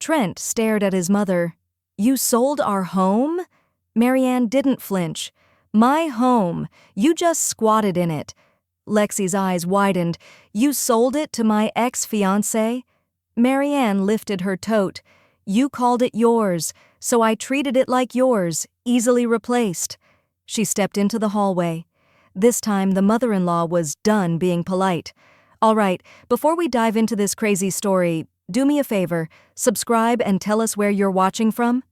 Trent stared at his mother. "You sold our home?" Marianne didn't flinch. "My home. You just squatted in it." Lexi's eyes widened. "You sold it to my ex-fiancé?" Marianne lifted her tote. "You called it yours, so I treated it like yours, easily replaced." She stepped into the hallway. This time the mother-in-law was done being polite. "All right, before we dive into this crazy story, do me a favor, subscribe and tell us where you're watching from."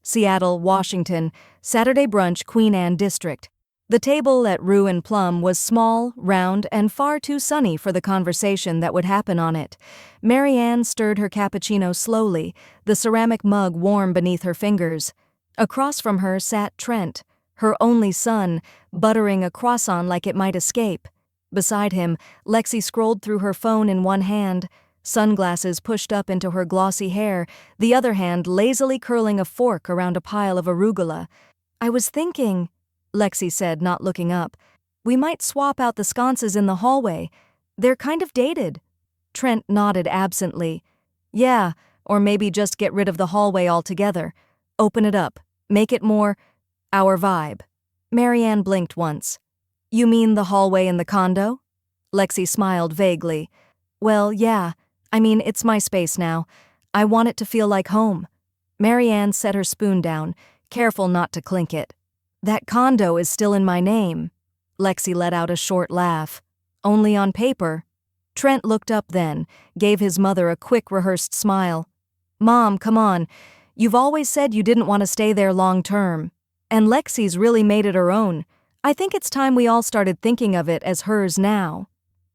Seattle, Washington, Saturday brunch, Queen Anne District. The table at Rue and Plum was small, round, and far too sunny for the conversation that would happen on it. Marianne stirred her cappuccino slowly, the ceramic mug warm beneath her fingers. Across from her sat Trent, her only son, buttering a croissant like it might escape. Beside him, Lexi scrolled through her phone in one hand, sunglasses pushed up into her glossy hair, the other hand lazily curling a fork around a pile of arugula. "I was thinking," Lexi said, not looking up, "we might swap out the sconces in the hallway. They're kind of dated." Trent nodded absently. "Yeah, or maybe just get rid of the hallway altogether. Open it up. Make it more our vibe." Marianne blinked once. "You mean the hallway in the condo?" Lexi smiled vaguely. "Well, yeah. I mean, it's my space now. I want it to feel like home." Marianne set her spoon down, careful not to clink it. "That condo is still in my name." Lexi let out a short laugh. "Only on paper." Trent looked up then, gave his mother a quick rehearsed smile. "Mom, come on. You've always said you didn't want to stay there long term. And Lexi's really made it her own. I think it's time we all started thinking of it as hers now."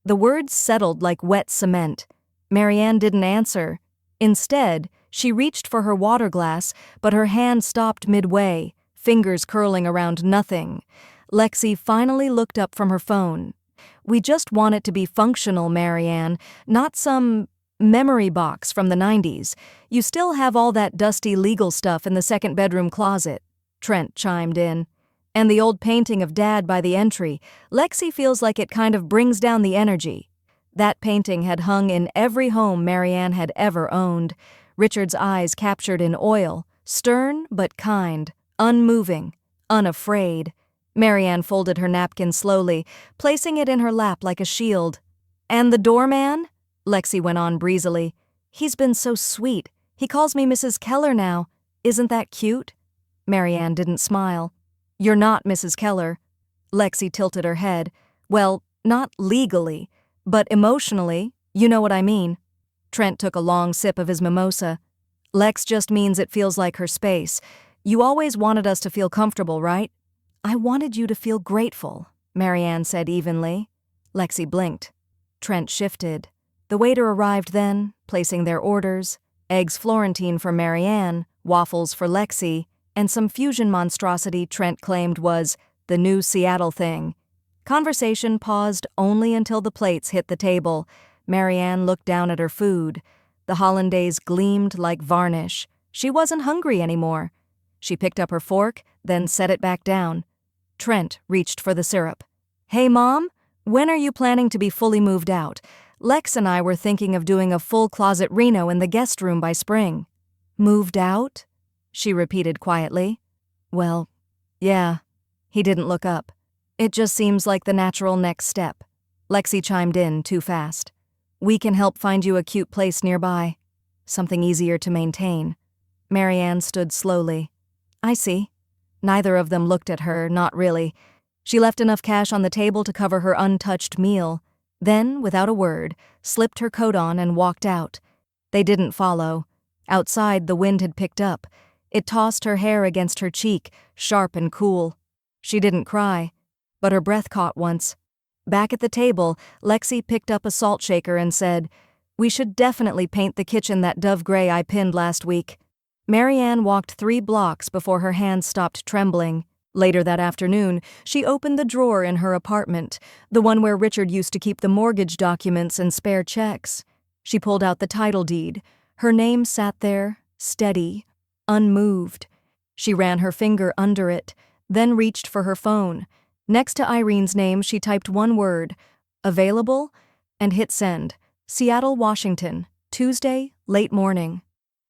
The words settled like wet cement. Marianne didn't answer. Instead, she reached for her water glass, but her hand stopped midway, fingers curling around nothing. Lexi finally looked up from her phone. "We just want it to be functional, Marianne, not some memory box from the 90s. You still have all that dusty legal stuff in the second bedroom closet," Trent chimed in. "And the old painting of Dad by the entry. Lexi feels like it kind of brings down the energy." That painting had hung in every home Marianne had ever owned. Richard's eyes captured in oil, stern but kind, unmoving, unafraid. Marianne folded her napkin slowly, placing it in her lap like a shield. "And the doorman?" Lexi went on breezily. "He's been so sweet. He calls me Mrs. Keller now. Isn't that cute?" Marianne didn't smile. "You're not Mrs. Keller." Lexi tilted her head. "Well, not legally, but emotionally, you know what I mean." Trent took a long sip of his mimosa. "Lex just means it feels like her space. You always wanted us to feel comfortable, right?" "I wanted you to feel grateful," Marianne said evenly. Lexi blinked. Trent shifted. The waiter arrived then, placing their orders: eggs Florentine for Marianne, waffles for Lexi, and some fusion monstrosity Trent claimed was the new Seattle thing. Conversation paused only until the plates hit the table. Marianne looked down at her food. The hollandaise gleamed like varnish. She wasn't hungry anymore. She picked up her fork, then set it back down. Trent reached for the syrup. "Hey, Mom, when are you planning to be fully moved out? Lex and I were thinking of doing a full closet reno in the guest room by spring." "Moved out?" she repeated quietly. "Well, yeah." He didn't look up. "It just seems like the natural next step." Lexi chimed in too fast. "We can help find you a cute place nearby. Something easier to maintain." Marianne stood slowly. "I see." Neither of them looked at her, not really. She left enough cash on the table to cover her untouched meal, then, without a word, slipped her coat on and walked out. They didn't follow. Outside, the wind had picked up. It tossed her hair against her cheek, sharp and cool. She didn't cry, but her breath caught once. Back at the table, Lexi picked up a salt shaker and said, "We should definitely paint the kitchen that dove gray I pinned last week." Marianne walked 3 blocks before her hands stopped trembling. Later that afternoon, she opened the drawer in her apartment, the one where Richard used to keep the mortgage documents and spare checks. She pulled out the title deed. Her name sat there, steady, unmoved. She ran her finger under it, then reached for her phone. Next to Irene's name, she typed one word, "Available," and hit send. Seattle, Washington, Tuesday, late morning.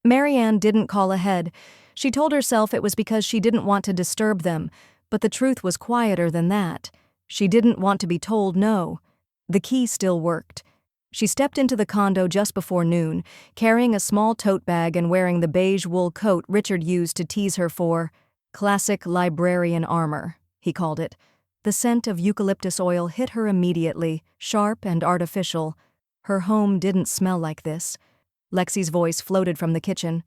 Marianne didn't call ahead. She told herself it was because she didn't want to disturb them, but the truth was quieter than that. She didn't want to be told no. The key still worked. She stepped into the condo just before noon, carrying a small tote bag and wearing the beige wool coat Richard used to tease her for. Classic librarian armor, he called it. The scent of eucalyptus oil hit her immediately, sharp and artificial. Her home didn't smell like this. Lexi's voice floated from the kitchen.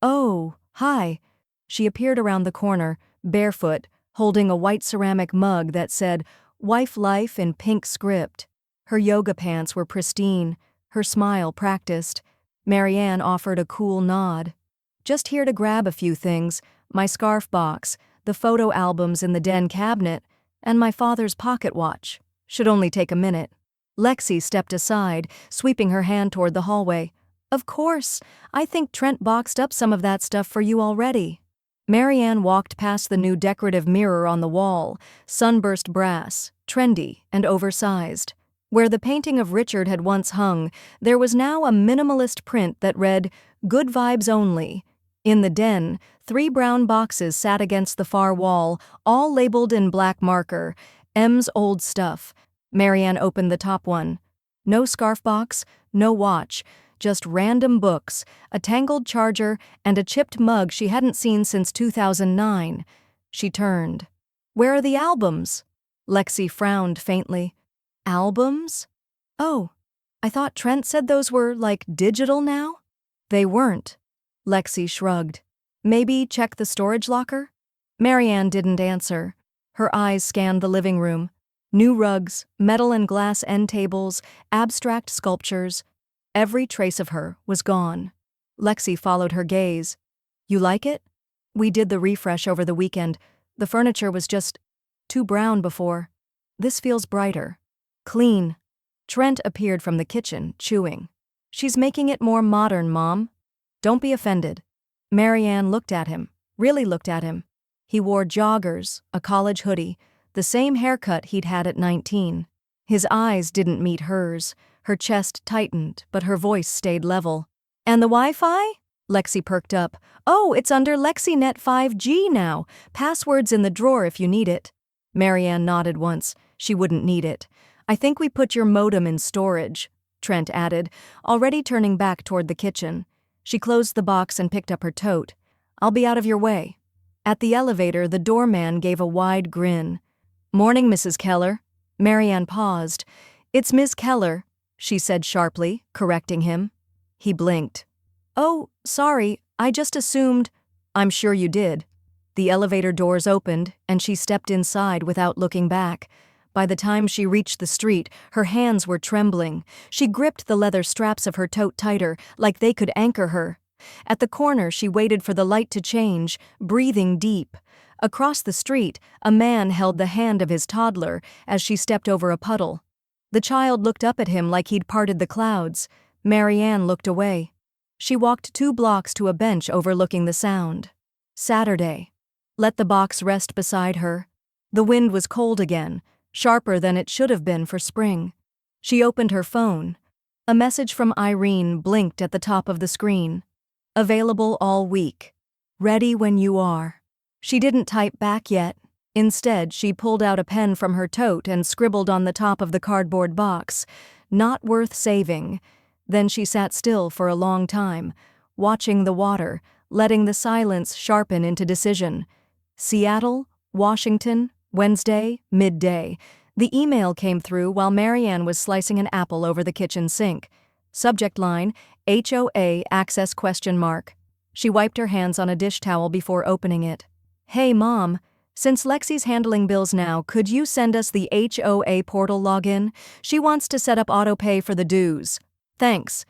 "Oh, hi." She appeared around the corner, barefoot, holding a white ceramic mug that said, "Wife Life" in pink script. Her yoga pants were pristine, her smile practiced. Marianne offered a cool nod. "Just here to grab a few things, my scarf box, the photo albums in the den cabinet, and my father's pocket watch. Should only take a minute." Lexi stepped aside, sweeping her hand toward the hallway. "Of course, I think Trent boxed up some of that stuff for you already." Marianne walked past the new decorative mirror on the wall, sunburst brass, trendy and oversized. Where the painting of Richard had once hung, there was now a minimalist print that read, "Good vibes only." In the den, 3 brown boxes sat against the far wall, all labeled in black marker, "M's old stuff." Marianne opened the top one. No scarf box, no watch, just random books, a tangled charger, and a chipped mug she hadn't seen since 2009. She turned. "Where are the albums?" Lexi frowned faintly. "Albums? Oh, I thought Trent said those were, like, digital now?" "They weren't." Lexi shrugged. "Maybe check the storage locker?" Marianne didn't answer. Her eyes scanned the living room. New rugs, metal and glass end tables, abstract sculptures. Every trace of her was gone. Lexi followed her gaze. "You like it?" "We did the refresh over the weekend. The furniture was just too brown before. This feels brighter. Clean." Trent appeared from the kitchen, chewing. "She's making it more modern, Mom. Don't be offended." Marianne looked at him, really looked at him. He wore joggers, a college hoodie, the same haircut he'd had at 19. His eyes didn't meet hers. Her chest tightened, but her voice stayed level. "And the Wi-Fi?" Lexi perked up. "Oh, it's under LexiNet 5G now. Password's in the drawer if you need it." Marianne nodded once. She wouldn't need it. "I think we put your modem in storage," Trent added, already turning back toward the kitchen. She closed the box and picked up her tote. "I'll be out of your way." At the elevator, the doorman gave a wide grin. "Morning, Mrs. Keller." Marianne paused. "It's Ms. Keller," she said sharply, correcting him. He blinked. "Oh, sorry, I just assumed—" "I'm sure you did." The elevator doors opened, and she stepped inside without looking back. By the time she reached the street, her hands were trembling. She gripped the leather straps of her tote tighter, like they could anchor her. At the corner, she waited for the light to change, breathing deep. Across the street, a man held the hand of his toddler as she stepped over a puddle. The child looked up at him like he'd parted the clouds. Marianne looked away. She walked 2 blocks to a bench overlooking the Sound. Saturday. Let the box rest beside her. The wind was cold again, sharper than it should have been for spring. She opened her phone. A message from Irene blinked at the top of the screen. "Available all week. Ready when you are." She didn't type back yet. Instead, she pulled out a pen from her tote and scribbled on the top of the cardboard box, "Not worth saving." Then she sat still for a long time, watching the water, letting the silence sharpen into decision. Seattle, Washington, Wednesday, midday. The email came through while Marianne was slicing an apple over the kitchen sink. Subject line, HOA access ? She wiped her hands on a dish towel before opening it. "Hey, Mom. Since Lexi's handling bills now, could you send us the HOA portal login? She wants to set up autopay for the dues. Thanks."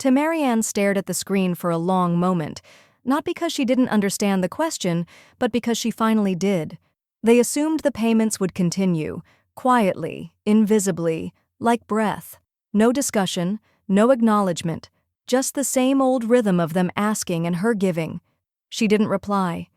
Marianne stared at the screen for a long moment, not because she didn't understand the question, but because she finally did. They assumed the payments would continue, quietly, invisibly, like breath. No discussion, no acknowledgement, just the same old rhythm of them asking and her giving. She didn't reply.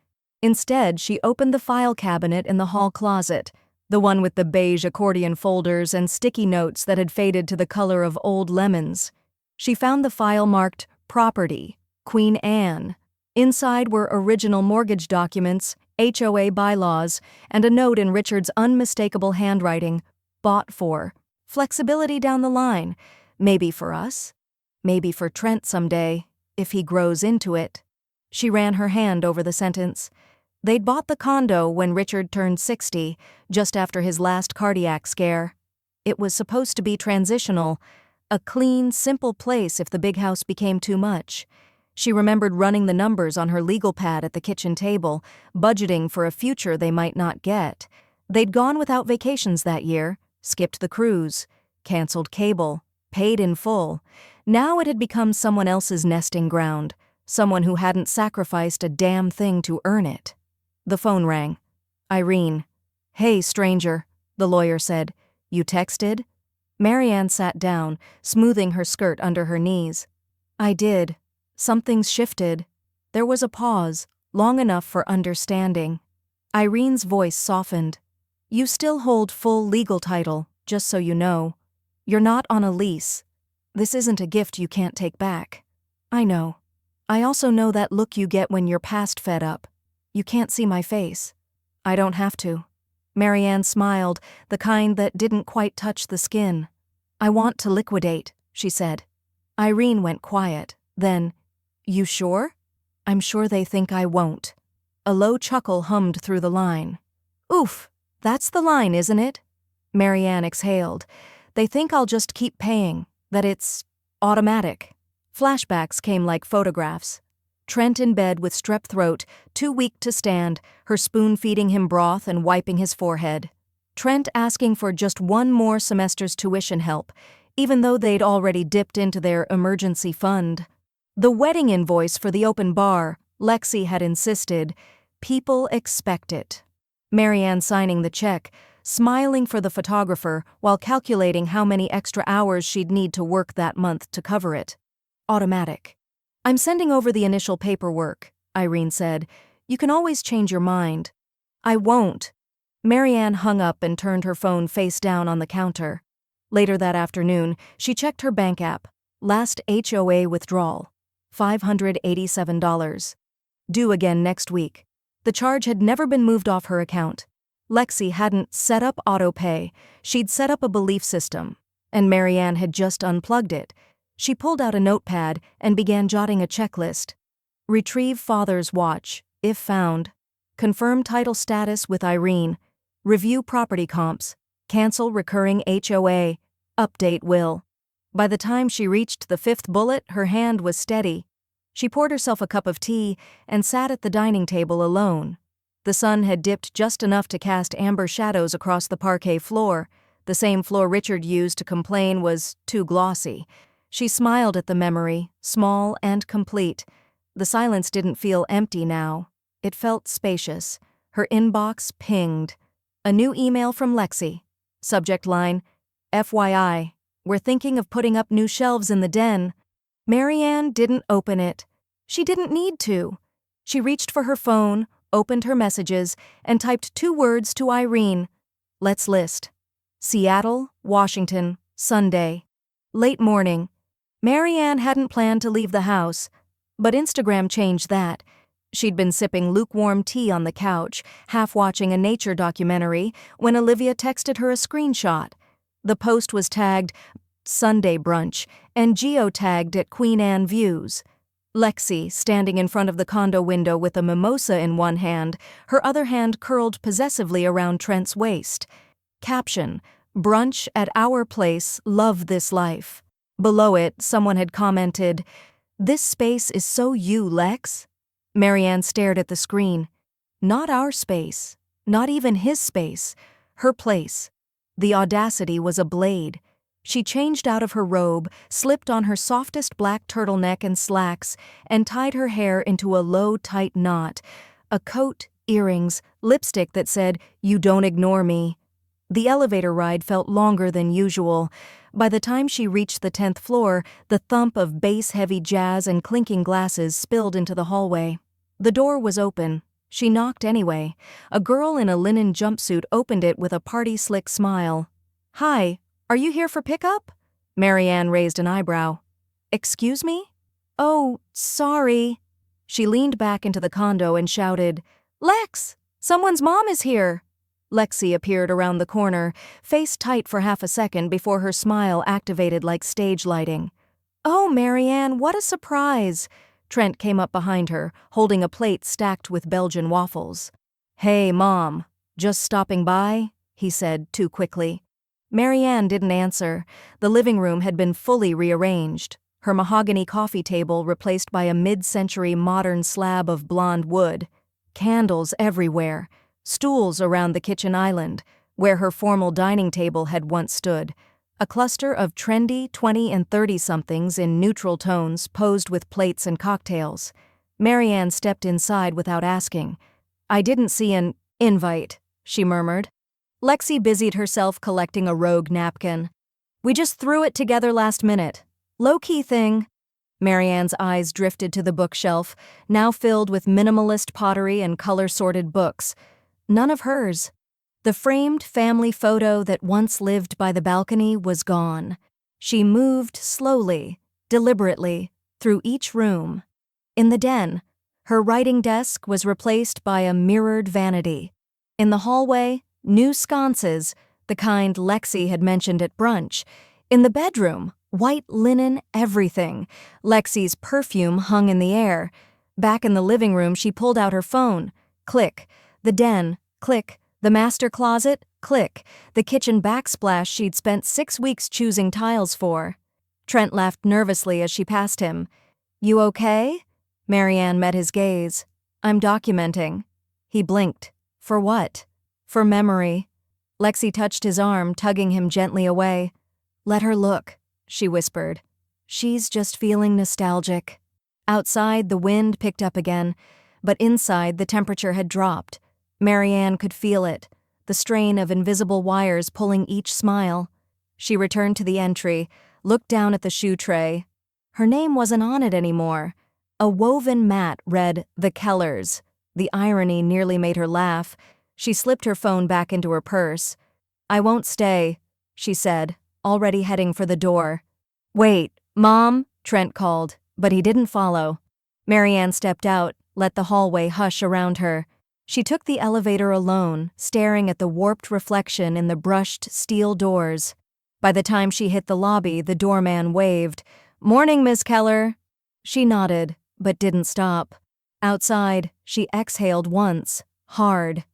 Instead, she opened the file cabinet in the hall closet, the one with the beige accordion folders and sticky notes that had faded to the color of old lemons. She found the file marked Property, Queen Anne. Inside were original mortgage documents, HOA bylaws, and a note in Richard's unmistakable handwriting, bought for. Flexibility down the line. Maybe for us. Maybe for Trent someday, if he grows into it. She ran her hand over the sentence. They'd bought the condo when Richard turned 60, just after his last cardiac scare. It was supposed to be transitional, a clean, simple place if the big house became too much. She remembered running the numbers on her legal pad at the kitchen table, budgeting for a future they might not get. They'd gone without vacations that year, skipped the cruise, canceled cable, paid in full. Now it had become someone else's nesting ground, someone who hadn't sacrificed a damn thing to earn it. The phone rang. Irene. "Hey, stranger," the lawyer said. "You texted?" Marianne sat down, smoothing her skirt under her knees. "I did. Something's shifted." There was a pause, long enough for understanding. Irene's voice softened. "You still hold full legal title, just so you know. You're not on a lease. This isn't a gift you can't take back." "I know. I also know that look you get when you're past fed up. You can't see my face." "I don't have to." Marianne smiled, the kind that didn't quite touch the skin. "I want to liquidate," she said. Irene went quiet. Then, "You sure?" "I'm sure they think I won't." A low chuckle hummed through the line. "Oof, that's the line, isn't it?" Marianne exhaled. "They think I'll just keep paying, that it's automatic." Flashbacks came like photographs. Trent in bed with strep throat, too weak to stand, her spoon feeding him broth and wiping his forehead. Trent asking for just one more semester's tuition help, even though they'd already dipped into their emergency fund. The wedding invoice for the open bar, Lexi had insisted, people expect it. Marianne signing the check, smiling for the photographer while calculating how many extra hours she'd need to work that month to cover it. Automatic. "I'm sending over the initial paperwork," Irene said. "You can always change your mind." "I won't." Marianne hung up and turned her phone face down on the counter. Later that afternoon, she checked her bank app. Last HOA withdrawal. $587. Due again next week. The charge had never been moved off her account. Lexi hadn't set up autopay. She'd set up a belief system. And Marianne had just unplugged it. She pulled out a notepad and began jotting a checklist. Retrieve father's watch, if found. Confirm title status with Irene. Review property comps. Cancel recurring HOA. Update will. By the time she reached the fifth bullet, her hand was steady. She poured herself a cup of tea and sat at the dining table alone. The sun had dipped just enough to cast amber shadows across the parquet floor. The same floor Richard used to complain was too glossy. She smiled at the memory, small and complete. The silence didn't feel empty now. It felt spacious. Her inbox pinged. A new email from Lexi. Subject line, "FYI, we're thinking of putting up new shelves in the den." Marianne didn't open it. She didn't need to. She reached for her phone, opened her messages, and typed 2 words to Irene. Let's list. Seattle, Washington, Sunday. Late morning. Marianne hadn't planned to leave the house, but Instagram changed that. She'd been sipping lukewarm tea on the couch, half watching a nature documentary, when Olivia texted her a screenshot. The post was tagged Sunday Brunch and geotagged at Queen Anne Views. Lexi, standing in front of the condo window with a mimosa in one hand, her other hand curled possessively around Trent's waist. Caption, "Brunch at our place, love this life." Below it, someone had commented, "This space is so you, Lex." Marianne stared at the screen. Not our space. Not even his space. Her place. The audacity was a blade. She changed out of her robe, slipped on her softest black turtleneck and slacks, and tied her hair into a low, tight knot. A coat, earrings, lipstick that said, "You don't ignore me." The elevator ride felt longer than usual. By the time she reached the 10th floor, the thump of bass-heavy jazz and clinking glasses spilled into the hallway. The door was open. She knocked anyway. A girl in a linen jumpsuit opened it with a party-slick smile. "Hi, are you here for pickup?" Marianne raised an eyebrow. "Excuse me?" "Oh, sorry." She leaned back into the condo and shouted, "Lex! Someone's mom is here!" Lexi appeared around the corner, face tight for half a second before her smile activated like stage lighting. "Oh, Marianne, what a surprise!" Trent came up behind her, holding a plate stacked with Belgian waffles. "Hey, Mom. Just stopping by?" he said too quickly. Marianne didn't answer. The living room had been fully rearranged, her mahogany coffee table replaced by a mid-century modern slab of blonde wood, candles everywhere, stools around the kitchen island, where her formal dining table had once stood, a cluster of trendy 20 and 30-somethings in neutral tones posed with plates and cocktails. Marianne stepped inside without asking. "I didn't see an invite," she murmured. Lexi busied herself collecting a rogue napkin. "We just threw it together last minute. Low-key thing." Marianne's eyes drifted to the bookshelf, now filled with minimalist pottery and color-sorted books. None of hers. The framed family photo that once lived by the balcony was gone. She moved slowly, deliberately, through each room. In the den, her writing desk was replaced by a mirrored vanity. In the hallway, new sconces, the kind Lexi had mentioned at brunch. In the bedroom, white linen everything. Lexi's perfume hung in the air. Back in the living room, she pulled out her phone. Click. The den. Click. The master closet. Click. The kitchen backsplash she'd spent 6 weeks choosing tiles for. Trent laughed nervously as she passed him. "You okay?" Marianne met his gaze. "I'm documenting." He blinked. "For what?" "For memory." Lexi touched his arm, tugging him gently away. "Let her look," she whispered. "She's just feeling nostalgic." Outside, the wind picked up again, but inside, the temperature had dropped. Marianne could feel it, the strain of invisible wires pulling each smile. She returned to the entry, looked down at the shoe tray. Her name wasn't on it anymore. A woven mat read, "The Kellers." The irony nearly made her laugh. She slipped her phone back into her purse. "I won't stay," she said, already heading for the door. "Wait, Mom," Trent called, but he didn't follow. Marianne stepped out, let the hallway hush around her. She took the elevator alone, staring at the warped reflection in the brushed steel doors. By the time she hit the lobby, the doorman waved. "Morning, Miss Keller." She nodded, but didn't stop. Outside, she exhaled once, hard.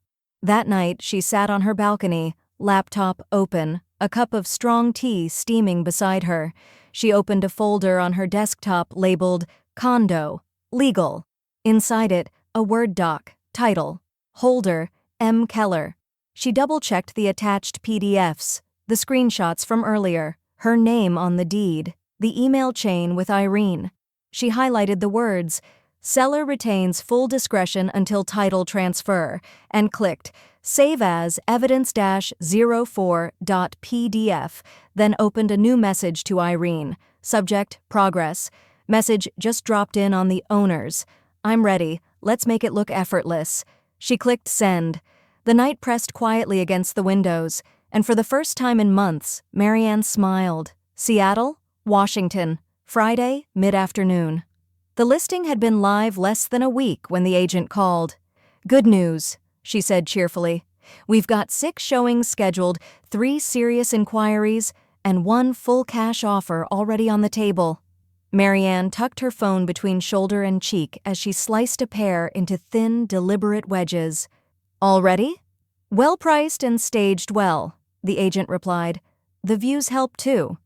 That night, she sat on her balcony, laptop open, a cup of strong tea steaming beside her. She opened a folder on her desktop labeled Condo, Legal. Inside it, a Word doc, title, Holder, M. Keller. She double-checked the attached PDFs, the screenshots from earlier, her name on the deed, the email chain with Irene. She highlighted the words, "Seller retains full discretion until title transfer," and clicked Save as evidence-04.pdf, then opened a new message to Irene. Subject, Progress. Message just dropped in on the owners. "I'm ready. Let's make it look effortless." She clicked Send. The night pressed quietly against the windows, and for the first time in months, Marianne smiled. Seattle, Washington, Friday, mid-afternoon. The listing had been live less than a week when the agent called. "Good news," she said cheerfully. "We've got 6 showings scheduled, 3 serious inquiries, and 1 full cash offer already on the table." Marianne tucked her phone between shoulder and cheek as she sliced a pear into thin, deliberate wedges. "Already?" "Well priced and staged well," the agent replied. "The views help too."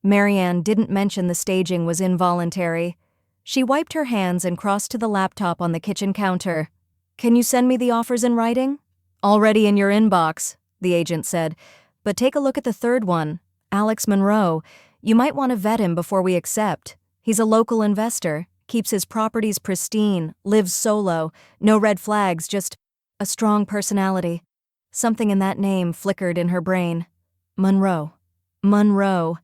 Marianne didn't mention the staging was involuntary. She wiped her hands and crossed to the laptop on the kitchen counter. "Can you send me the offers in writing?" "Already in your inbox," the agent said. "But take a look at the third one, Alex Monroe. You might want to vet him before we accept. He's a local investor, keeps his properties pristine, lives solo, no red flags, just a strong personality." Something in that name flickered in her brain. Monroe. Monroe.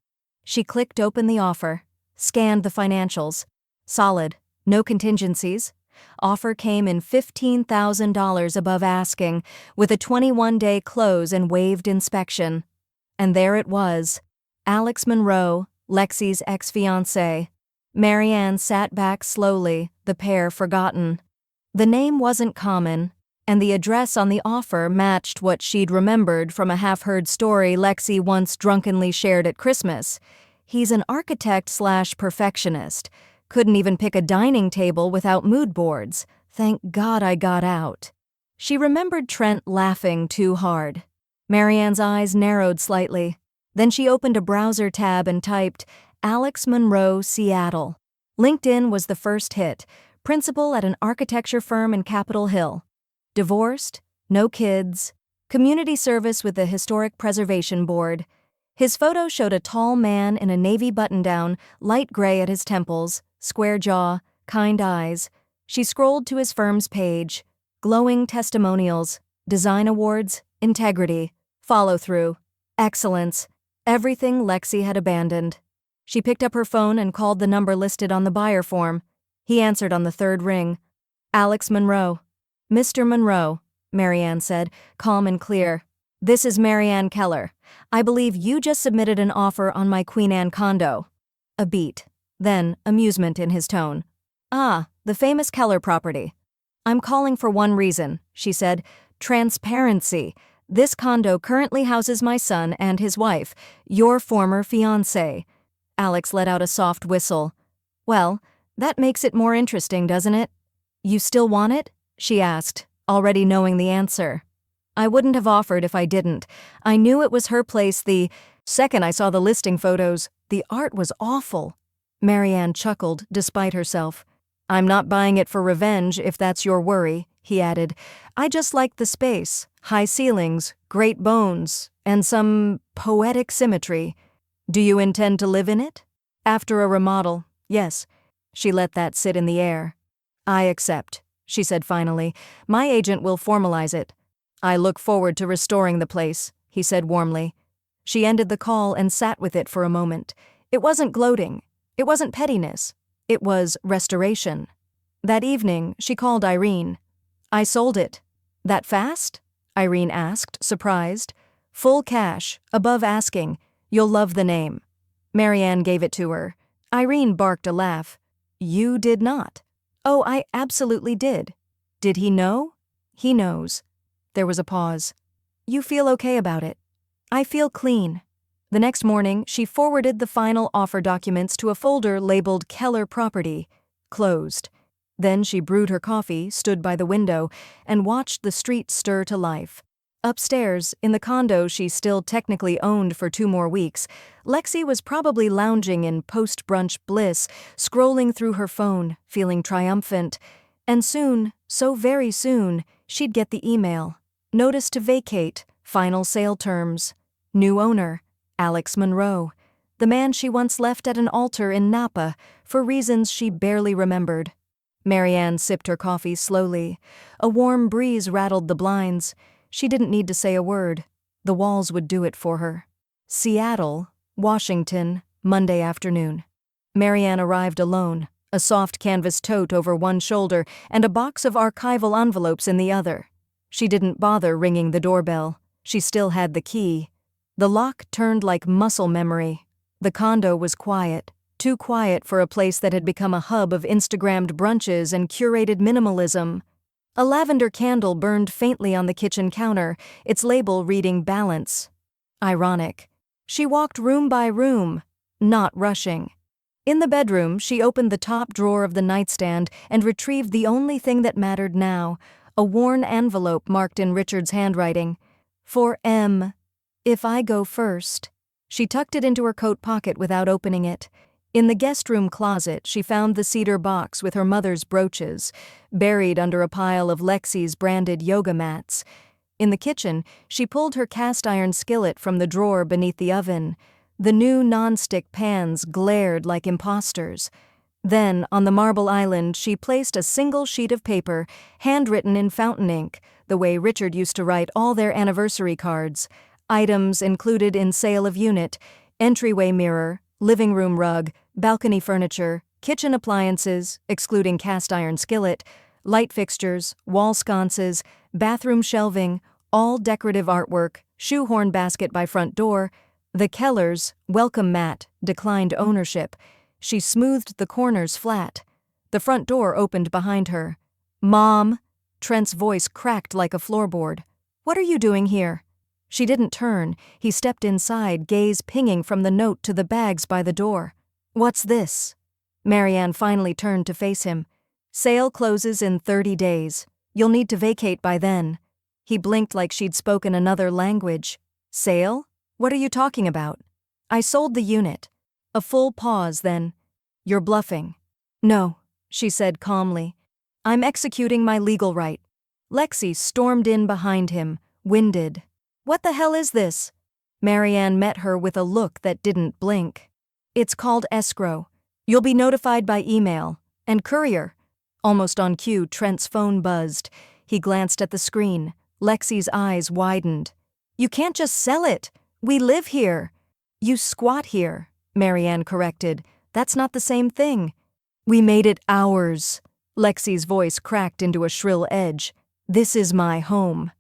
She clicked open the offer, scanned the financials. Solid. No contingencies. Offer came in $15,000 above asking, with a 21-day close and waived inspection. And there it was. Alex Monroe, Lexi's ex-fiancé. Marianne sat back slowly, the pair forgotten. The name wasn't common, and the address on the offer matched what she'd remembered from a half-heard story Lexi once drunkenly shared at Christmas. He's an architect/perfectionist. Couldn't even pick a dining table without mood boards. Thank God I got out. She remembered Trent laughing too hard. Marianne's eyes narrowed slightly. Then she opened a browser tab and typed, Alex Monroe, Seattle. LinkedIn was the first hit. Principal at an architecture firm in Capitol Hill. Divorced, no kids, community service with the Historic Preservation Board. His photo showed a tall man in a navy button-down, light gray at his temples, square jaw, kind eyes. She scrolled to his firm's page. Glowing testimonials, design awards, integrity, follow-through, excellence, everything Lexi had abandoned. She picked up her phone and called the number listed on the buyer form. He answered on the third ring. Alex Monroe. Mr. Monroe, Marianne said, calm and clear. This is Marianne Keller. I believe you just submitted an offer on my Queen Anne condo. A beat. Then, amusement in his tone. Ah, the famous Keller property. I'm calling for one reason, she said. Transparency. This condo currently houses my son and his wife, your former fiancé. Alex let out a soft whistle. Well, that makes it more interesting, doesn't it? You still want it? She asked, already knowing the answer. I wouldn't have offered if I didn't. I knew it was her place the second I saw the listing photos. The art was awful. Marianne chuckled, despite herself. I'm not buying it for revenge, if that's your worry, he added. I just like the space, high ceilings, great bones, and some poetic symmetry. Do you intend to live in it? After a remodel, yes. She let that sit in the air. I accept, she said finally. My agent will formalize it. I look forward to restoring the place, he said warmly. She ended the call and sat with it for a moment. It wasn't gloating. It wasn't pettiness. It was restoration. That evening, she called Irene. I sold it. That fast? Irene asked, surprised. Full cash, above asking. You'll love the name. Marianne gave it to her. Irene barked a laugh. You did not. Oh, I absolutely did. Did he know? He knows. There was a pause. You feel okay about it? I feel clean. The next morning, she forwarded the final offer documents to a folder labeled Keller Property, closed. Then she brewed her coffee, stood by the window, and watched the street stir to life. Upstairs, in the condo she still technically owned for 2 more weeks, Lexi was probably lounging in post-brunch bliss, scrolling through her phone, feeling triumphant. And soon, so very soon, she'd get the email. Notice to vacate, final sale terms. New owner, Alex Monroe, the man she once left at an altar in Napa for reasons she barely remembered. Marianne sipped her coffee slowly. A warm breeze rattled the blinds. She didn't need to say a word. The walls would do it for her. Seattle, Washington, Monday afternoon. Marianne arrived alone, a soft canvas tote over one shoulder and a box of archival envelopes in the other. She didn't bother ringing the doorbell. She still had the key. The lock turned like muscle memory. The condo was quiet, too quiet for a place that had become a hub of Instagrammed brunches and curated minimalism. A lavender candle burned faintly on the kitchen counter, its label reading balance. Ironic. She walked room by room, not rushing. In the bedroom, she opened the top drawer of the nightstand and retrieved the only thing that mattered now, a worn envelope marked in Richard's handwriting. For M. If I go first. She tucked it into her coat pocket without opening it. In the guest room closet, she found the cedar box with her mother's brooches, buried under a pile of Lexi's branded yoga mats. In the kitchen, she pulled her cast-iron skillet from the drawer beneath the oven. The new non-stick pans glared like imposters. Then, on the marble island, she placed a single sheet of paper, handwritten in fountain ink, the way Richard used to write all their anniversary cards. Items included in sale of unit, entryway mirror, living room rug, balcony furniture, kitchen appliances, excluding cast-iron skillet, light fixtures, wall sconces, bathroom shelving, all decorative artwork, shoehorn basket by front door. The Kellers, welcome mat, declined ownership. She smoothed the corners flat. The front door opened behind her. "Mom!" Trent's voice cracked like a floorboard. "What are you doing here?" She didn't turn. He stepped inside, gaze pinging from the note to the bags by the door. "What's this?" Marianne finally turned to face him. "Sale closes in 30 days. You'll need to vacate by then." He blinked like she'd spoken another language. "Sale? What are you talking about?" "I sold the unit." A full pause, then, "You're bluffing." "No," she said calmly. "I'm executing my legal right." Lexi stormed in behind him, winded. "What the hell is this?" Marianne met her with a look that didn't blink. "It's called escrow. You'll be notified by email. And courier." Almost on cue, Trent's phone buzzed. He glanced at the screen. Lexi's eyes widened. "You can't just sell it. We live here." "You squat here," Marianne corrected. "That's not the same thing." "We made it ours." Lexi's voice cracked into a shrill edge. "This is my home."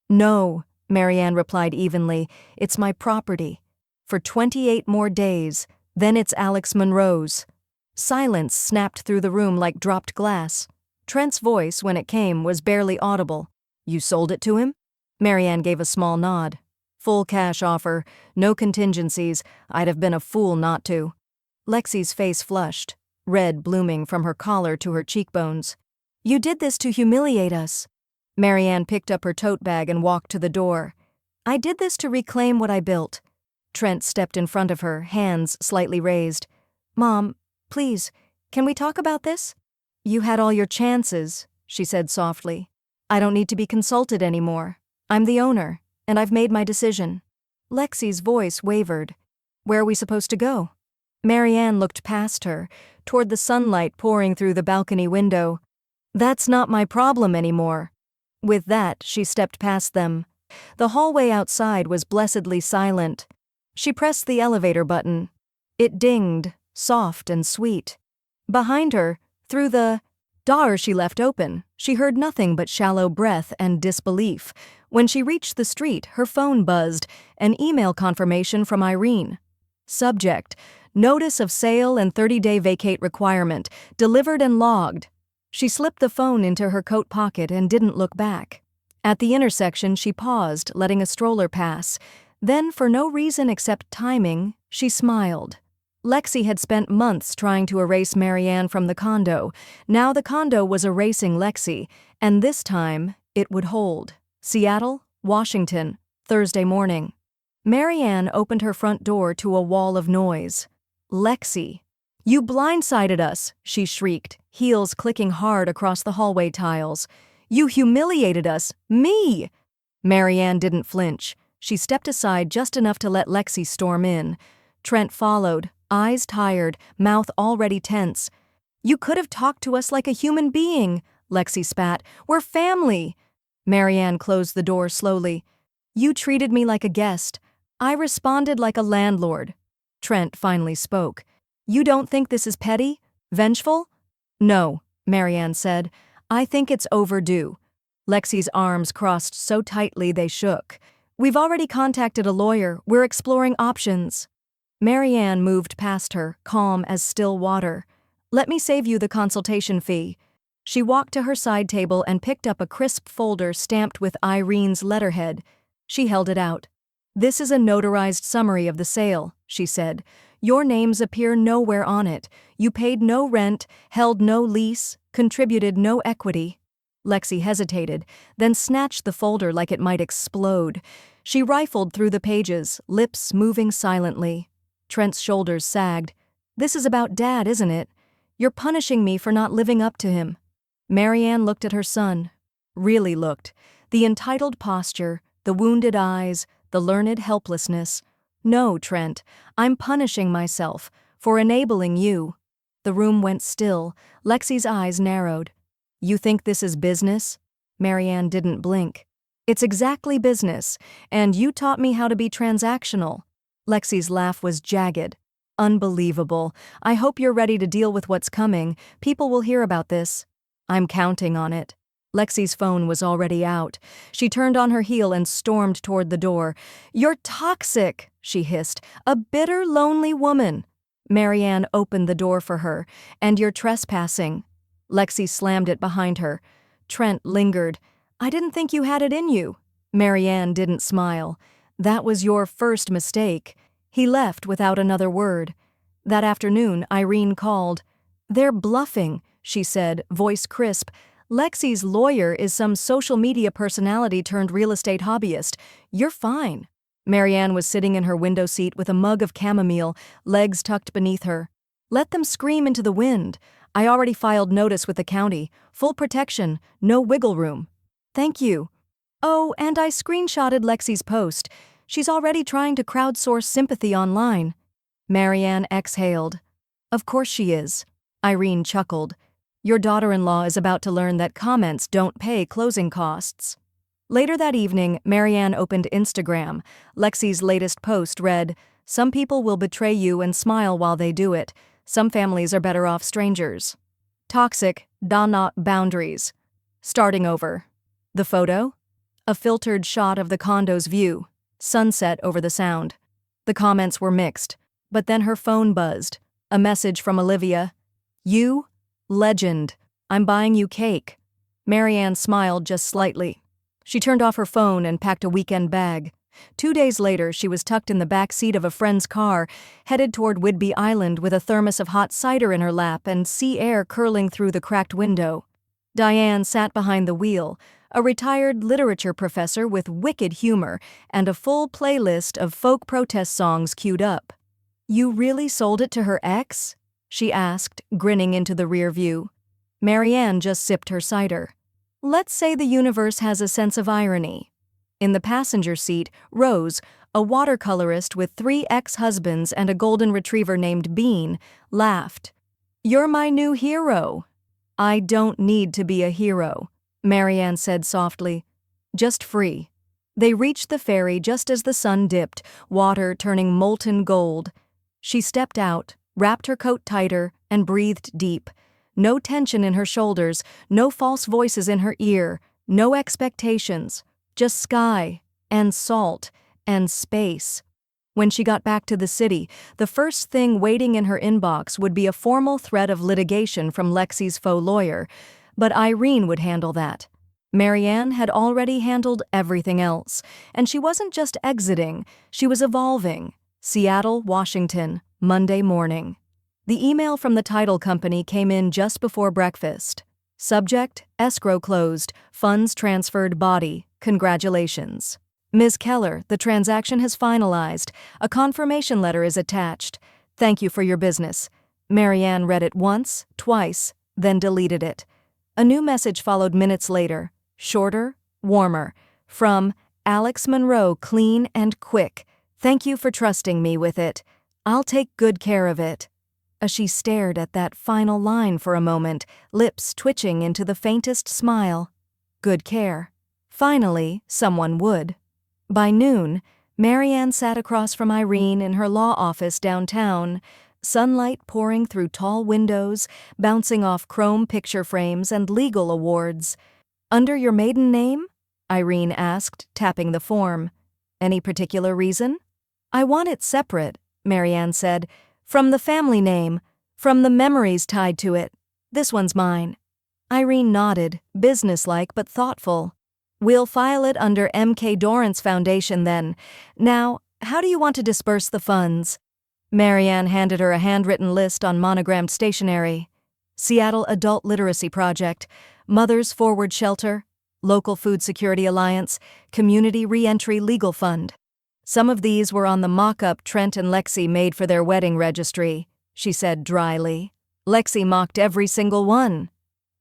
"No," Marianne replied evenly. "It's my property. For 28 more days, then it's Alex Monroe's." Silence snapped through the room like dropped glass. Trent's voice, when it came, was barely audible. "You sold it to him?" Marianne gave a small nod. "Full cash offer, no contingencies. I'd have been a fool not to." Lexi's face flushed, red blooming from her collar to her cheekbones. "You did this to humiliate us." Marianne picked up her tote bag and walked to the door. "I did this to reclaim what I built." Trent stepped in front of her, hands slightly raised. "Mom, please, can we talk about this?" "You had all your chances," she said softly. "I don't need to be consulted anymore. I'm the owner, and I've made my decision." Lexi's voice wavered. "Where are we supposed to go?" Marianne looked past her, toward the sunlight pouring through the balcony window. "That's not my problem anymore." With that, she stepped past them. The hallway outside was blessedly silent. She pressed the elevator button. It dinged, soft and sweet. Behind her, through the door she left open, she heard nothing but shallow breath and disbelief. When she reached the street, her phone buzzed, an email confirmation from Irene. Subject: Notice of sale and 30-day vacate requirement, delivered and logged. She slipped the phone into her coat pocket and didn't look back. At the intersection, she paused, letting a stroller pass. Then, for no reason except timing, she smiled. Lexi had spent months trying to erase Marianne from the condo. Now the condo was erasing Lexi, and this time, it would hold. Seattle, Washington, Thursday morning. Marianne opened her front door to a wall of noise. "Lexi, you blindsided us," she shrieked, heels clicking hard across the hallway tiles. "You humiliated us. Me!" Marianne didn't flinch. She stepped aside just enough to let Lexi storm in. Trent followed, eyes tired, mouth already tense. "You could have talked to us like a human being," Lexi spat. "We're family." Marianne closed the door slowly. "You treated me like a guest. I responded like a landlord." Trent finally spoke. "You don't think this is petty? Vengeful?" "No," Marianne said. "I think it's overdue." Lexi's arms crossed so tightly they shook. "We've already contacted a lawyer. We're exploring options." Marianne moved past her, calm as still water. "Let me save you the consultation fee." She walked to her side table and picked up a crisp folder stamped with Irene's letterhead. She held it out. "This is a notarized summary of the sale," she said. "Your names appear nowhere on it. You paid no rent, held no lease, contributed no equity." Lexi hesitated, then snatched the folder like it might explode. She rifled through the pages, lips moving silently. Trent's shoulders sagged. "This is about Dad, isn't it? You're punishing me for not living up to him." Marianne looked at her son. Really looked. The entitled posture, the wounded eyes, the learned helplessness. "No, Trent, I'm punishing myself for enabling you." The room went still. Lexi's eyes narrowed. "You think this is business?" Marianne didn't blink. "It's exactly business, and you taught me how to be transactional." Lexi's laugh was jagged. "Unbelievable. I hope you're ready to deal with what's coming. People will hear about this." "I'm counting on it." Lexi's phone was already out. She turned on her heel and stormed toward the door. "You're toxic," she hissed. "A bitter, lonely woman." Marianne opened the door for her. "And you're trespassing." Lexi slammed it behind her. Trent lingered. "I didn't think you had it in you." Marianne didn't smile. "That was your first mistake." He left without another word. That afternoon, Irene called. "They're bluffing," she said, voice crisp. "Lexi's lawyer is some social media personality turned real estate hobbyist. You're fine." Marianne was sitting in her window seat with a mug of chamomile, legs tucked beneath her. "Let them scream into the wind. I already filed notice with the county. Full protection, no wiggle room." "Thank you." "Oh, and I screenshotted Lexi's post. She's already trying to crowdsource sympathy online." Marianne exhaled. "Of course she is." Irene chuckled. "Your daughter-in-law is about to learn that comments don't pay closing costs." Later that evening, Marianne opened Instagram. Lexi's latest post read, "Some people will betray you and smile while they do it. Some families are better off strangers. Toxic, not boundaries. Starting over." The photo? A filtered shot of the condo's view. Sunset over the sound. The comments were mixed, but then her phone buzzed. A message from Olivia. "You? Legend. I'm buying you cake." Marianne smiled just slightly. She turned off her phone and packed a weekend bag. 2 days later, she was tucked in the back seat of a friend's car, headed toward Whidbey Island with a thermos of hot cider in her lap and sea air curling through the cracked window. Diane sat behind the wheel, a retired literature professor with wicked humor and a full playlist of folk protest songs queued up. "You really sold it to her ex?" she asked, grinning into the rear view. Marianne just sipped her cider. "Let's say the universe has a sense of irony." In the passenger seat, Rose, a watercolorist with 3 ex-husbands and a golden retriever named Bean, laughed. "You're my new hero." "I don't need to be a hero," Marianne said softly. "Just free." They reached the ferry just as the sun dipped, water turning molten gold. She stepped out, wrapped her coat tighter, and breathed deep. No tension in her shoulders, no false voices in her ear, no expectations, just sky, and salt, and space. When she got back to the city, the first thing waiting in her inbox would be a formal threat of litigation from Lexi's faux lawyer, but Irene would handle that. Marianne had already handled everything else, and she wasn't just exiting, she was evolving. Seattle, Washington, Monday morning. The email from the title company came in just before breakfast. Subject, escrow closed, funds transferred body, congratulations. Ms. Keller, the transaction has finalized. A confirmation letter is attached. Thank you for your business. Marianne read it once, twice, then deleted it. A new message followed minutes later, shorter, warmer, from Alex Monroe, clean and quick. Thank you for trusting me with it. I'll take good care of it. As she stared at that final line for a moment, lips twitching into the faintest smile. Good care. Finally, someone would. By noon, Marianne sat across from Irene in her law office downtown, sunlight pouring through tall windows, bouncing off chrome picture frames and legal awards. "Under your maiden name?" Irene asked, tapping the form. "Any particular reason?" "I want it separate," Marianne said. "From the family name, from the memories tied to it. This one's mine." Irene nodded, businesslike but thoughtful. "We'll file it under M.K. Dorrance Foundation then. Now, how do you want to disperse the funds?" Marianne handed her a handwritten list on monogrammed stationery. Seattle Adult Literacy Project, Mothers Forward Shelter, Local Food Security Alliance, Community Reentry Legal Fund. Some of these were on the mock-up Trent and Lexi made for their wedding registry, she said dryly. Lexi mocked every single one.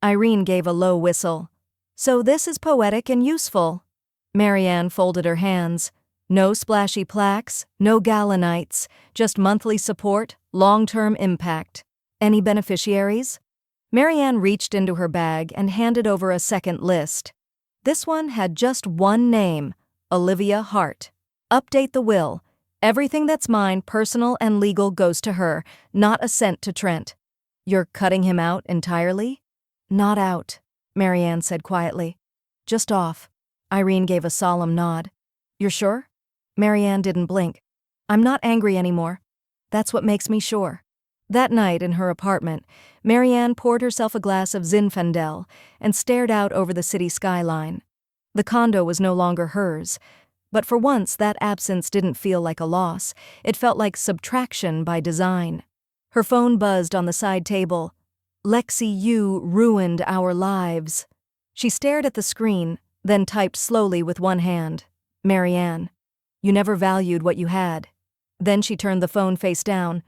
Irene gave a low whistle. "So this is poetic and useful." Marianne folded her hands. No splashy plaques, no gala nights, just monthly support, long-term impact. Any beneficiaries? Marianne reached into her bag and handed over a second list. This one had just one name, Olivia Hart. Update the will. Everything that's mine, personal and legal, goes to her, not a cent to Trent. You're cutting him out entirely? Not out, Marianne said quietly. Just off. Irene gave a solemn nod. You're sure? Marianne didn't blink. I'm not angry anymore. That's what makes me sure. That night in her apartment, Marianne poured herself a glass of Zinfandel and stared out over the city skyline. The condo was no longer hers, but for once that absence didn't feel like a loss. It felt like subtraction by design. Her phone buzzed on the side table. "Lexi, you ruined our lives." She stared at the screen, then typed slowly with one hand. "Marianne, you never valued what you had." Then she turned the phone face down.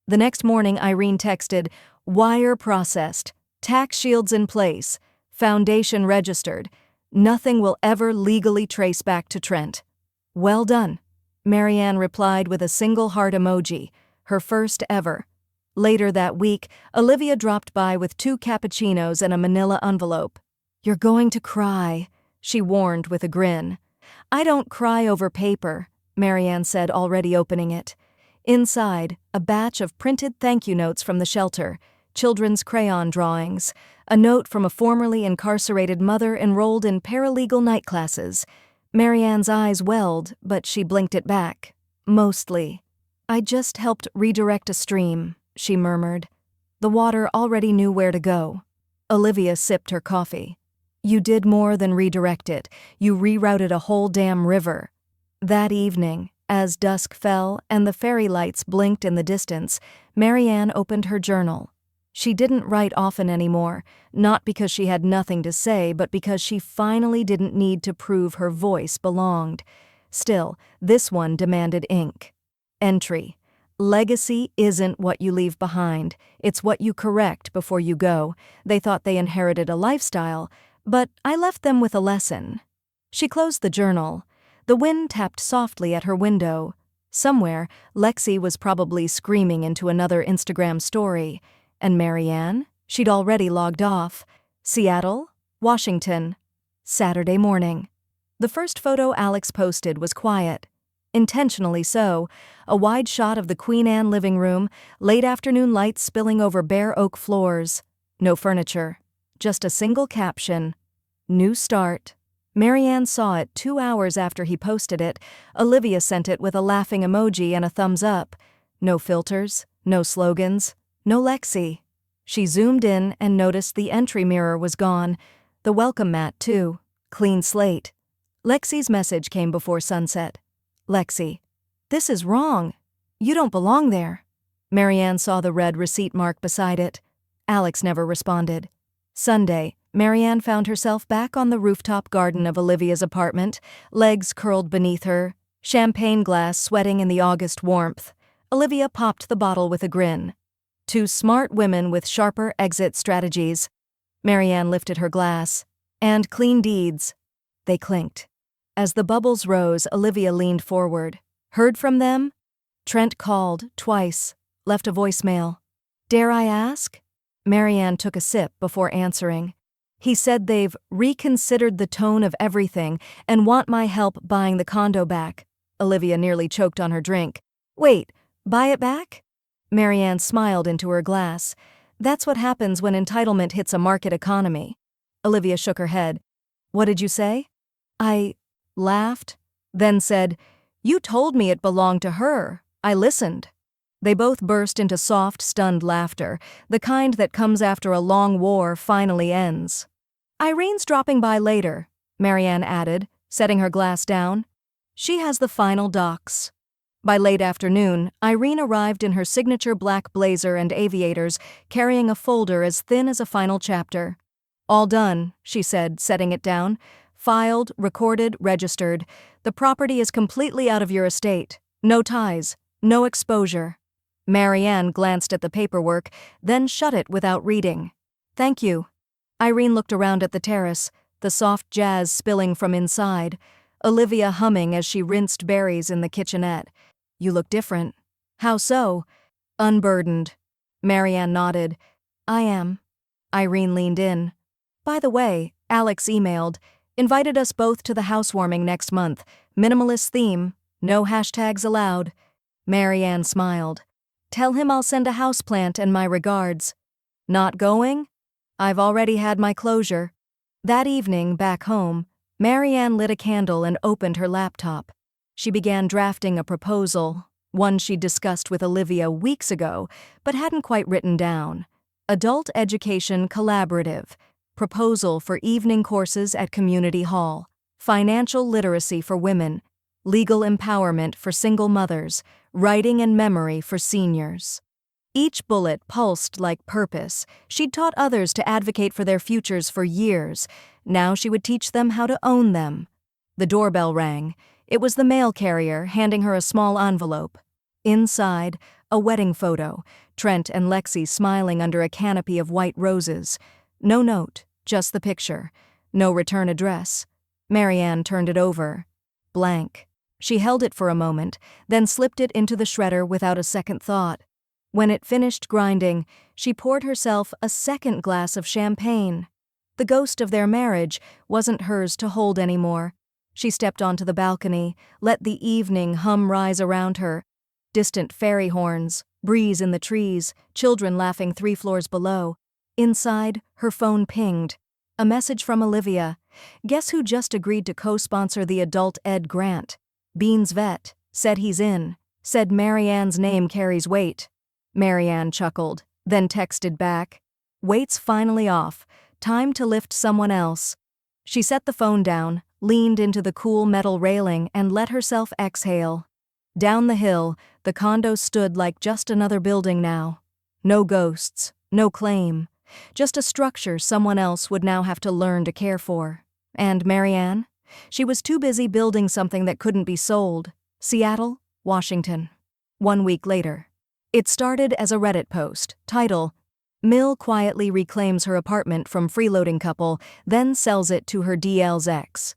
The next morning, Irene texted, "Wire processed, tax shields in place, foundation registered. Nothing will ever legally trace back to Trent." "Well done," Marianne replied with a single heart emoji, her first ever. Later that week, Olivia dropped by with 2 cappuccinos and a manila envelope. "You're going to cry," she warned with a grin. "I don't cry over paper," Marianne said, already opening it. Inside, a batch of printed thank you notes from the shelter, children's crayon drawings, a note from a formerly incarcerated mother enrolled in paralegal night classes. Marianne's eyes welled, but she blinked it back. "Mostly. I just helped redirect a stream," she murmured. The water already knew where to go. Olivia sipped her coffee. "You did more than redirect it. You rerouted a whole damn river." That evening, as dusk fell and the fairy lights blinked in the distance, Marianne opened her journal. She didn't write often anymore, not because she had nothing to say, but because she finally didn't need to prove her voice belonged. Still, this one demanded ink. Entry: "Legacy isn't what you leave behind, it's what you correct before you go. They thought they inherited a lifestyle, but I left them with a lesson." She closed the journal. The wind tapped softly at her window. Somewhere, Lexi was probably screaming into another Instagram story. And Marianne? She'd already logged off. Seattle? Washington. Saturday morning. The first photo Alex posted was quiet. Intentionally so, a wide shot of the Queen Anne living room, late afternoon lights spilling over bare oak floors. No furniture. Just a single caption. "New start." Marianne saw it 2 hours after he posted it. Olivia sent it with a laughing emoji and a thumbs up. No filters, no slogans, no Lexi. She zoomed in and noticed the entry mirror was gone. The welcome mat, too. Clean slate. Lexi's message came before sunset. "Lexi, this is wrong. You don't belong there." Marianne saw the red receipt mark beside it. Alex never responded. Sunday, Marianne found herself back on the rooftop garden of Olivia's apartment, legs curled beneath her, champagne glass sweating in the August warmth. Olivia popped the bottle with a grin. "Two smart women with sharper exit strategies." Marianne lifted her glass. "And clean deeds." They clinked. As the bubbles rose, Olivia leaned forward. "Heard from them?" "Trent called, twice. Left a voicemail." "Dare I ask?" Marianne took a sip before answering. "He said they've reconsidered the tone of everything and want my help buying the condo back." Olivia nearly choked on her drink. "Wait, buy it back?" Marianne smiled into her glass. "That's what happens when entitlement hits a market economy." Olivia shook her head. "What did you say?" "I laughed, then said, 'You told me it belonged to her. I listened.'" They both burst into soft, stunned laughter, the kind that comes after a long war finally ends. "Irene's dropping by later," Marianne added, setting her glass down. "She has the final docs." By late afternoon, Irene arrived in her signature black blazer and aviators, carrying a folder as thin as a final chapter. "All done," she said, setting it down. "Filed, recorded, registered. The property is completely out of your estate. No ties, no exposure." Marianne glanced at the paperwork, then shut it without reading. "Thank you." Irene looked around at the terrace, the soft jazz spilling from inside, Olivia humming as she rinsed berries in the kitchenette. "You look different." "How so?" "Unburdened." Marianne nodded. "I am." Irene leaned in. "By the way, Alex emailed. Invited us both to the housewarming next month. Minimalist theme. No hashtags allowed." Marianne smiled. "Tell him I'll send a houseplant and my regards." "Not going?" "I've already had my closure." That evening, back home, Marianne lit a candle and opened her laptop. She began drafting a proposal. one she'd discussed with Olivia weeks ago, but hadn't quite written down. Adult Education Collaborative, proposal for evening courses at Community Hall, financial literacy for women, legal empowerment for single mothers, writing and memory for seniors. Each bullet pulsed like purpose. She'd taught others to advocate for their futures for years. Now she would teach them how to own them. The doorbell rang. It was the mail carrier handing her a small envelope. Inside, a wedding photo, Trent and Lexi smiling under a canopy of white roses. No note, just the picture. No return address. Marianne turned it over. Blank. She held it for a moment, then slipped it into the shredder without a second thought. When it finished grinding, she poured herself a second glass of champagne. The ghost of their marriage wasn't hers to hold anymore. She stepped onto the balcony, let the evening hum rise around her. Distant fairy horns, breeze in the trees, children laughing 3 floors below. Inside, her phone pinged. A message from Olivia. Guess who just agreed to co-sponsor the adult ed grant? Bean's vet. Said he's in. Said Marianne's name carries weight. Marianne chuckled, then texted back. Weight's finally off. Time to lift someone else. She set the phone down, leaned into the cool metal railing, and let herself exhale. Down the hill, the condo stood like just another building now. No ghosts, no claim. Just a structure someone else would now have to learn to care for. And Marianne? She was too busy building something that couldn't be sold. Seattle, Washington. 1 week later. It started as a Reddit post, title, Mill quietly reclaims her apartment from freeloading couple, then sells it to her DL's ex.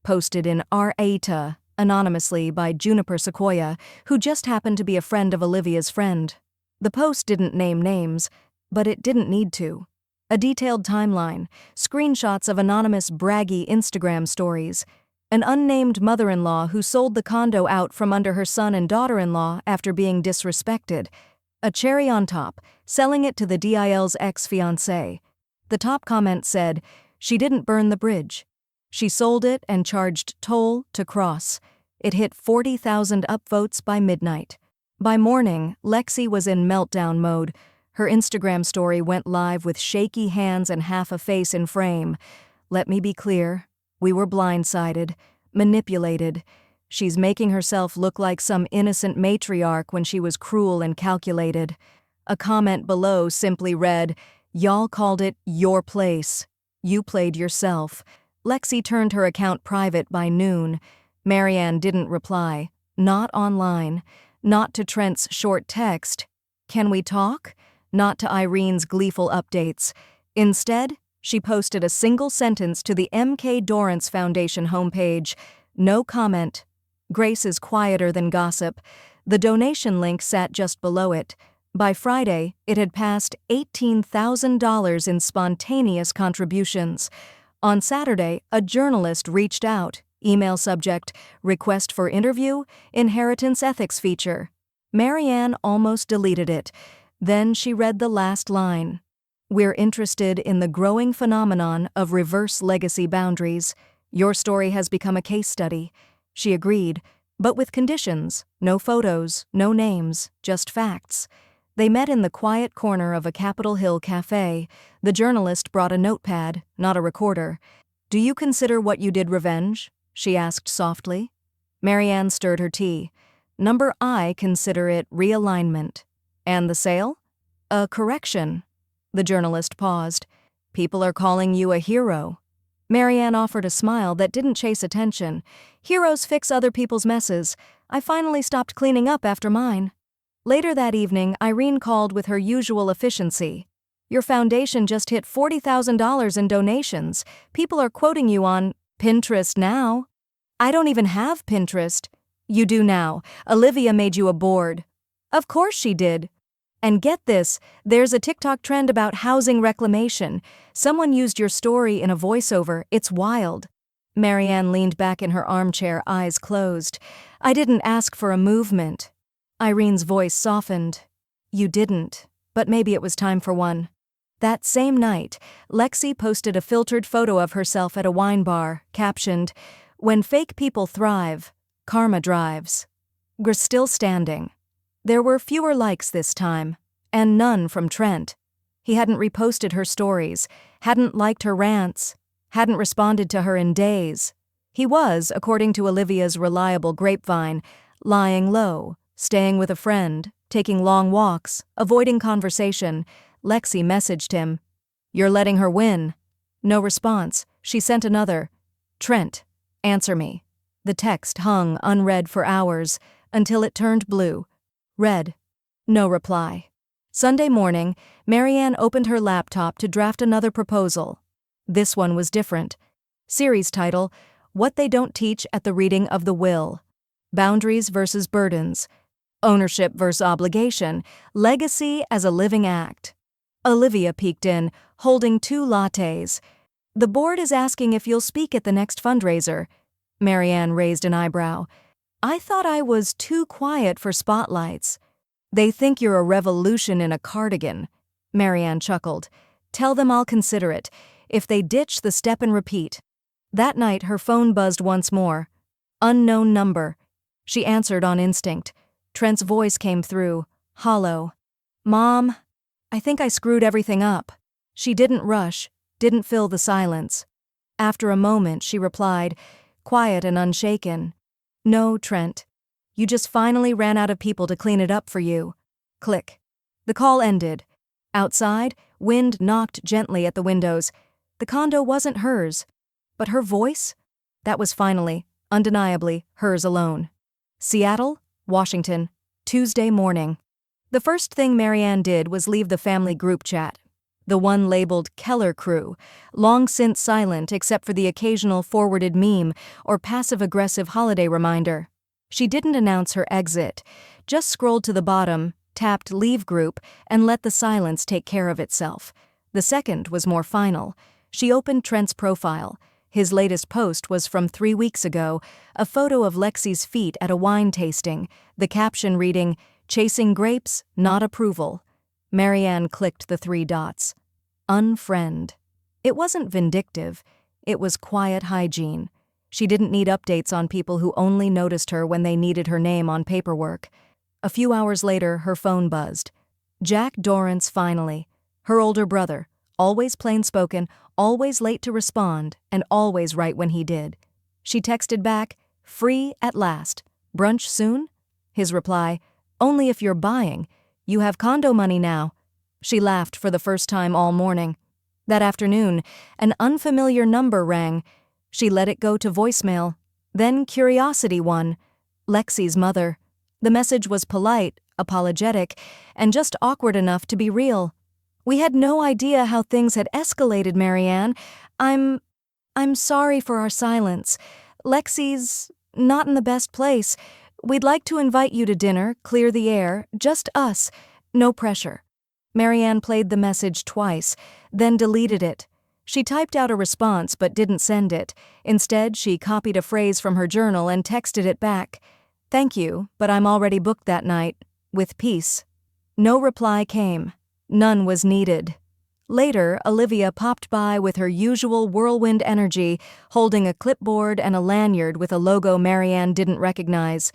Posted in R.A.T.A. anonymously by Juniper Sequoia, who just happened to be a friend of Olivia's friend. The post didn't name names, but it didn't need to. A detailed timeline, screenshots of anonymous braggy Instagram stories, an unnamed mother-in-law who sold the condo out from under her son and daughter-in-law after being disrespected. A cherry on top, selling it to the DIL's ex-fiancé. The top comment said, she didn't burn the bridge. She sold it and charged toll to cross. It hit 40,000 upvotes by midnight. By morning, Lexi was in meltdown mode. Her Instagram story went live with shaky hands and half a face in frame. Let me be clear. We were blindsided, manipulated. She's making herself look like some innocent matriarch when she was cruel and calculated. A comment below simply read, y'all called it your place. You played yourself. Lexi turned her account private by noon. Marianne didn't reply. Not online. Not to Trent's short text. Can we talk? Not to Irene's gleeful updates. Instead, she posted a single sentence to the M.K. Dorrance Foundation homepage. No comment. Grace is quieter than gossip. The donation link sat just below it. By Friday, it had passed $18,000 in spontaneous contributions. On Saturday, a journalist reached out. Email subject, request for interview, inheritance ethics feature. Marianne almost deleted it. Then she read the last line. We're interested in the growing phenomenon of reverse legacy boundaries. Your story has become a case study. She agreed, but with conditions. No photos, no names, just facts. They met in the quiet corner of a Capitol Hill cafe. The journalist brought a notepad, not a recorder. Do you consider what you did revenge? She asked softly. Marianne stirred her tea. Number I consider it realignment. And the sale? A correction. The journalist paused. People are calling you a hero. Marianne offered a smile that didn't chase attention. Heroes fix other people's messes. I finally stopped cleaning up after mine. Later that evening, Irene called with her usual efficiency. Your foundation just hit $40,000 in donations. People are quoting you on Pinterest now. I don't even have Pinterest. You do now. Olivia made you a board. Of course she did. And get this, there's a TikTok trend about housing reclamation. Someone used your story in a voiceover. It's wild. Marianne leaned back in her armchair, eyes closed. I didn't ask for a movement. Irene's voice softened. You didn't, but maybe it was time for one. That same night, Lexi posted a filtered photo of herself at a wine bar, captioned, When fake people thrive, karma drives. We're still standing. There were fewer likes this time, and none from Trent. He hadn't reposted her stories, hadn't liked her rants, hadn't responded to her in days. He was, according to Olivia's reliable grapevine, lying low, staying with a friend, taking long walks, avoiding conversation. Lexi messaged him, "You're letting her win." No response. She sent another, "Trent, answer me." The text hung unread for hours, until it turned blue. Read. No reply. Sunday morning, Marianne opened her laptop to draft another proposal. This one was different. Series title, What They Don't Teach at the Reading of the Will. Boundaries versus Burdens. Ownership versus obligation. Legacy as a living act. Olivia peeked in, holding 2 lattes. "The board is asking if you'll speak at the next fundraiser." Marianne raised an eyebrow. "I thought I was too quiet for spotlights." "They think you're a revolution in a cardigan." Marianne chuckled. "Tell them I'll consider it. If they ditch the step and repeat." That night her phone buzzed once more. Unknown number. She answered on instinct. Trent's voice came through, hollow. "Mom, I think I screwed everything up." She didn't rush, didn't fill the silence. After a moment she replied, quiet and unshaken. "No, Trent. You just finally ran out of people to clean it up for you." Click. The call ended. Outside, wind knocked gently at the windows. The condo wasn't hers. But her voice? That was finally, undeniably, hers alone. Seattle, Washington, Tuesday morning. The first thing Marianne did was leave the family group chat. The one labeled Keller Crew, long since silent except for the occasional forwarded meme or passive-aggressive holiday reminder. She didn't announce her exit, just scrolled to the bottom, tapped Leave Group, and let the silence take care of itself. The second was more final. She opened Trent's profile. His latest post was from 3 weeks ago, a photo of Lexi's feet at a wine tasting, the caption reading, "Chasing grapes, not approval." Marianne clicked the 3 dots. Unfriend. It wasn't vindictive. It was quiet hygiene. She didn't need updates on people who only noticed her when they needed her name on paperwork. A few hours later, her phone buzzed. Jack Dorrance finally. Her older brother. Always plain-spoken, always late to respond, and always right when he did. She texted back, "Free at last. Brunch soon?" His reply, "Only if you're buying. You have condo money now." She laughed for the first time all morning. That afternoon, an unfamiliar number rang. She let it go to voicemail. Then curiosity won. Lexi's mother. The message was polite, apologetic, and just awkward enough to be real. "We had no idea how things had escalated, Marianne. I'm sorry for our silence. Lexi's not in the best place. We'd like to invite you to dinner, clear the air, just us. No pressure." Marianne played the message twice, then deleted it. She typed out a response but didn't send it. Instead, she copied a phrase from her journal and texted it back. "Thank you, but I'm already booked that night. With peace." No reply came. None was needed. Later, Olivia popped by with her usual whirlwind energy, holding a clipboard and a lanyard with a logo Marianne didn't recognize.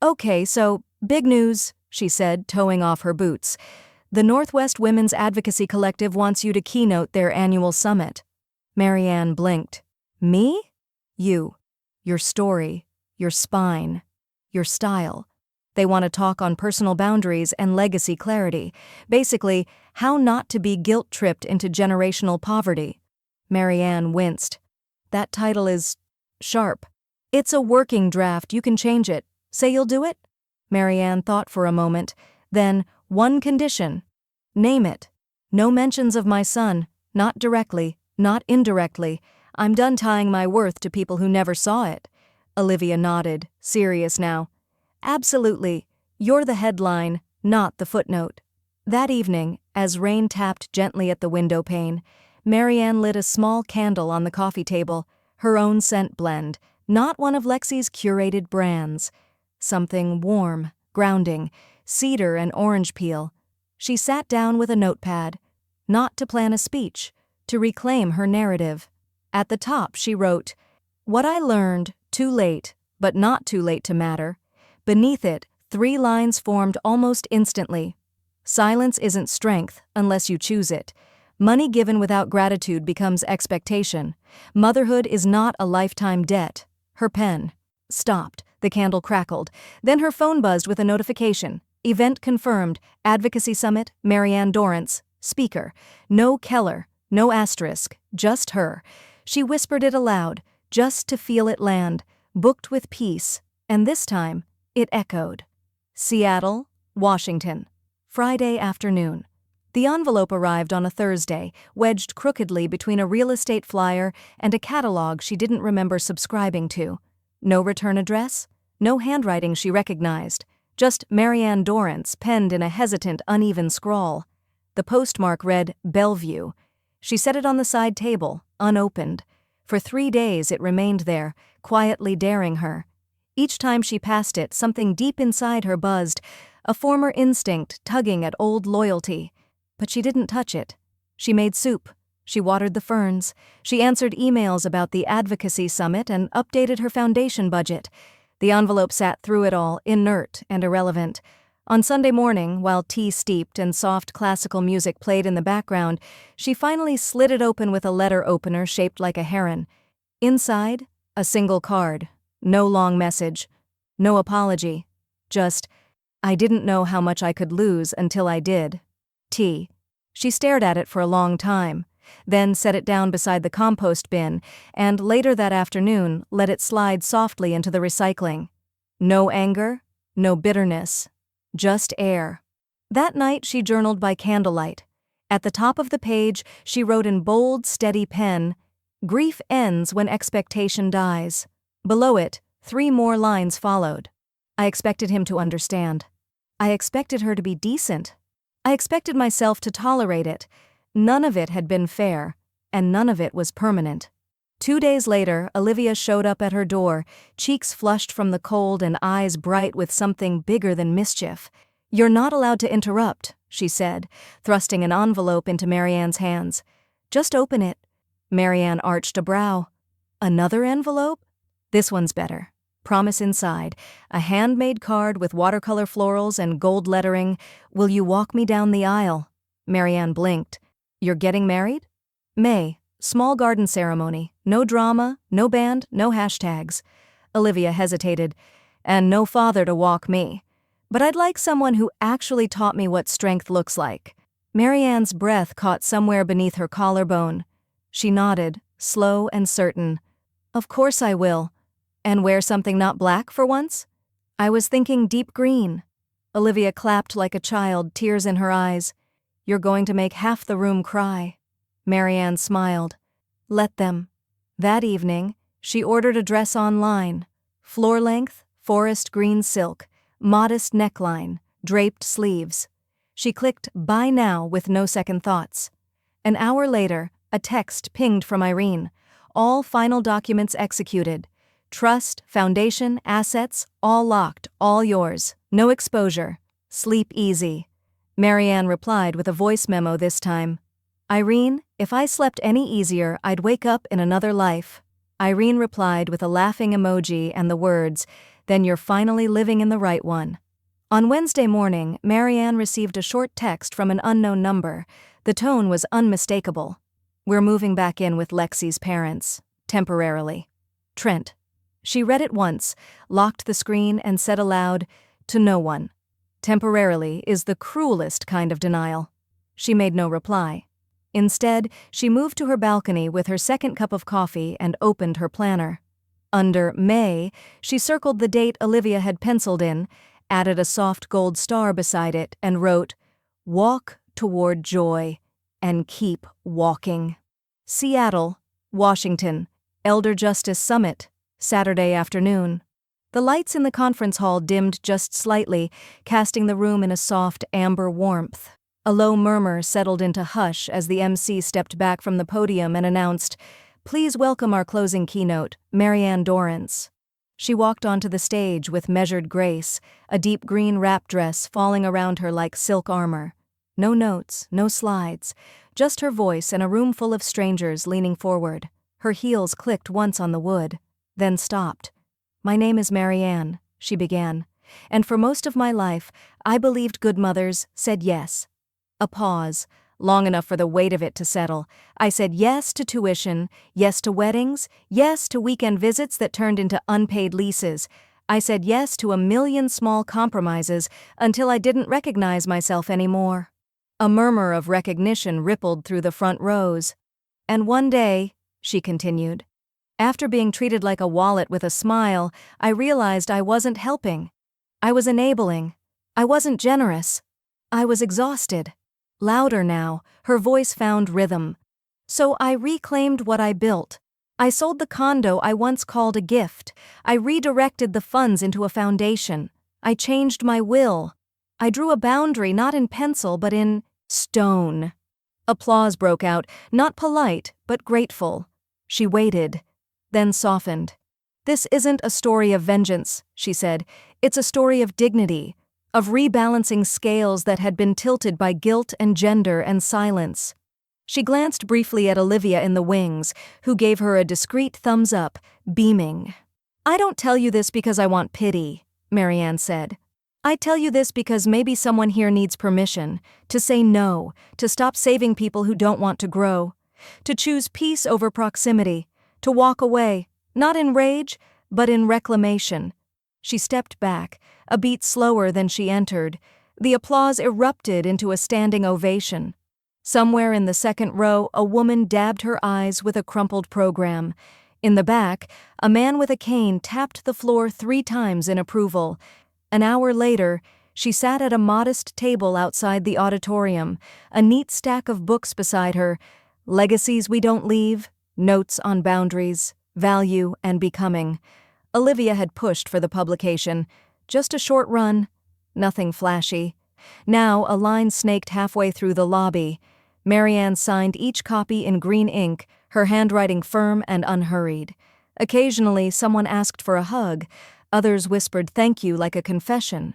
"Okay, so, big news," she said, toeing off her boots. "The Northwest Women's Advocacy Collective wants you to keynote their annual summit." Marianne blinked. "Me?" "You. Your story. Your spine. Your style. They want to talk on personal boundaries and legacy clarity. Basically, how not to be guilt-tripped into generational poverty." Marianne winced. "That title is sharp." "It's a working draft. You can change it. Say you'll do it?" Marianne thought for a moment. Then, "One condition." "Name it. No mentions of my son. Not directly. Not indirectly. I'm done tying my worth to people who never saw it." Olivia nodded, serious now. "Absolutely. You're the headline, not the footnote." That evening, as rain tapped gently at the window pane, Marianne lit a small candle on the coffee table, her own scent blend, not one of Lexi's curated brands. Something warm, grounding, cedar and orange peel. She sat down with a notepad, not to plan a speech, to reclaim her narrative. At the top she wrote, "What I learned, too late, but not too late to matter." Beneath it, 3 lines formed almost instantly. Silence isn't strength unless you choose it. Money given without gratitude becomes expectation. Motherhood is not a lifetime debt. Her pen stopped. The candle crackled. Then her phone buzzed with a notification. Event confirmed. Advocacy Summit, Marianne Dorrance. Speaker. No Keller. No asterisk. Just her. She whispered it aloud, just to feel it land. Booked with peace. And this time, it echoed. Seattle, Washington. Friday afternoon. The envelope arrived on a Thursday, wedged crookedly between a real estate flyer and a catalog she didn't remember subscribing to. No return address? No handwriting she recognized. Just Marianne Dorrance penned in a hesitant, uneven scrawl. The postmark read Bellevue. She set it on the side table, unopened. For 3 days it remained there, quietly daring her. Each time she passed it, something deep inside her buzzed, a former instinct tugging at old loyalty. But she didn't touch it. She made soup. She watered the ferns. She answered emails about the Advocacy Summit and updated her foundation budget. The envelope sat through it all, inert and irrelevant. On Sunday morning, while tea steeped and soft classical music played in the background, she finally slid it open with a letter opener shaped like a heron. Inside, a single card. No long message. No apology. Just, I didn't know how much I could lose until I did. T. She stared at it for a long time, then set it down beside the compost bin, and later that afternoon let it slide softly into the recycling. No anger, no bitterness, just air. That night she journaled by candlelight. At the top of the page she wrote in bold, steady pen, "Grief ends when expectation dies." Below it, 3 more lines followed. I expected him to understand. I expected her to be decent. I expected myself to tolerate it. None of it had been fair, and none of it was permanent. 2 days later, Olivia showed up at her door, cheeks flushed from the cold and eyes bright with something bigger than mischief. "You're not allowed to interrupt," she said, thrusting an envelope into Marianne's hands. "Just open it." Marianne arched a brow. "Another envelope? This one's better. Promise inside. A handmade card with watercolor florals and gold lettering. Will you walk me down the aisle?" Marianne blinked. "You're getting married?" "May. Small garden ceremony. No drama, no band, no hashtags." Olivia hesitated. "And no father to walk me. But I'd like someone who actually taught me what strength looks like." Marianne's breath caught somewhere beneath her collarbone. She nodded, slow and certain. "Of course I will. And wear something not black for once?" "I was thinking deep green." Olivia clapped like a child, tears in her eyes. "You're going to make half the room cry." Marianne smiled. "Let them." That evening, she ordered a dress online. Floor-length, forest green silk, modest neckline, draped sleeves. She clicked "Buy now" with no second thoughts. An hour later, a text pinged from Irene. All final documents executed. Trust, foundation, assets, all locked, all yours. No exposure. Sleep easy. Marianne replied with a voice memo this time. "Irene, if I slept any easier, I'd wake up in another life." Irene replied with a laughing emoji and the words, "Then you're finally living in the right one." On Wednesday morning, Marianne received a short text from an unknown number. The tone was unmistakable. "We're moving back in with Lexi's parents. Temporarily. Trent." She read it once, locked the screen, and said aloud, "To no one. Temporarily is the cruelest kind of denial." She made no reply. Instead, she moved to her balcony with her second cup of coffee and opened her planner. Under May, she circled the date Olivia had penciled in, added a soft gold star beside it, and wrote, "Walk toward joy, and keep walking." Seattle, Washington, Elder Justice Summit, Saturday afternoon. The lights in the conference hall dimmed just slightly, casting the room in a soft amber warmth. A low murmur settled into hush as the MC stepped back from the podium and announced, "Please welcome our closing keynote, Marianne Dorrance." She walked onto the stage with measured grace, a deep green wrap dress falling around her like silk armor. No notes, no slides, just her voice and a room full of strangers leaning forward. Her heels clicked once on the wood, then stopped. "My name is Marianne," she began. and for most of my life, I believed good mothers said yes. A pause, long enough for the weight of it to settle. I said yes to tuition, yes to weddings, yes to weekend visits that turned into unpaid leases. I said yes to a million small compromises until I didn't recognize myself anymore. A murmur of recognition rippled through the front rows. And one day, she continued, after being treated like a wallet with a smile, I realized I wasn't helping. I was enabling. I wasn't generous. I was exhausted. Louder now, her voice found rhythm. So I reclaimed what I built. I sold the condo I once called a gift. I redirected the funds into a foundation. I changed my will. I drew a boundary not in pencil but in stone. Applause broke out, not polite, but grateful. She waited, then softened. This isn't a story of vengeance, she said. It's a story of dignity, of rebalancing scales that had been tilted by guilt and gender and silence. She glanced briefly at Olivia in the wings, who gave her a discreet thumbs up, beaming. I don't tell you this because I want pity, Marianne said. I tell you this because maybe someone here needs permission, to say no, to stop saving people who don't want to grow, to choose peace over proximity, to walk away, not in rage, but in reclamation. She stepped back, a beat slower than she entered. The applause erupted into a standing ovation. Somewhere in the second row, a woman dabbed her eyes with a crumpled program. In the back, a man with a cane tapped the floor 3 times in approval. An hour later, she sat at a modest table outside the auditorium, a neat stack of books beside her, Legacies We Don't Leave, Notes on Boundaries, Value, and Becoming. Olivia had pushed for the publication. Just a short run, nothing flashy. Now a line snaked halfway through the lobby. Marianne signed each copy in green ink, her handwriting firm and unhurried. Occasionally, someone asked for a hug. Others whispered thank you like a confession.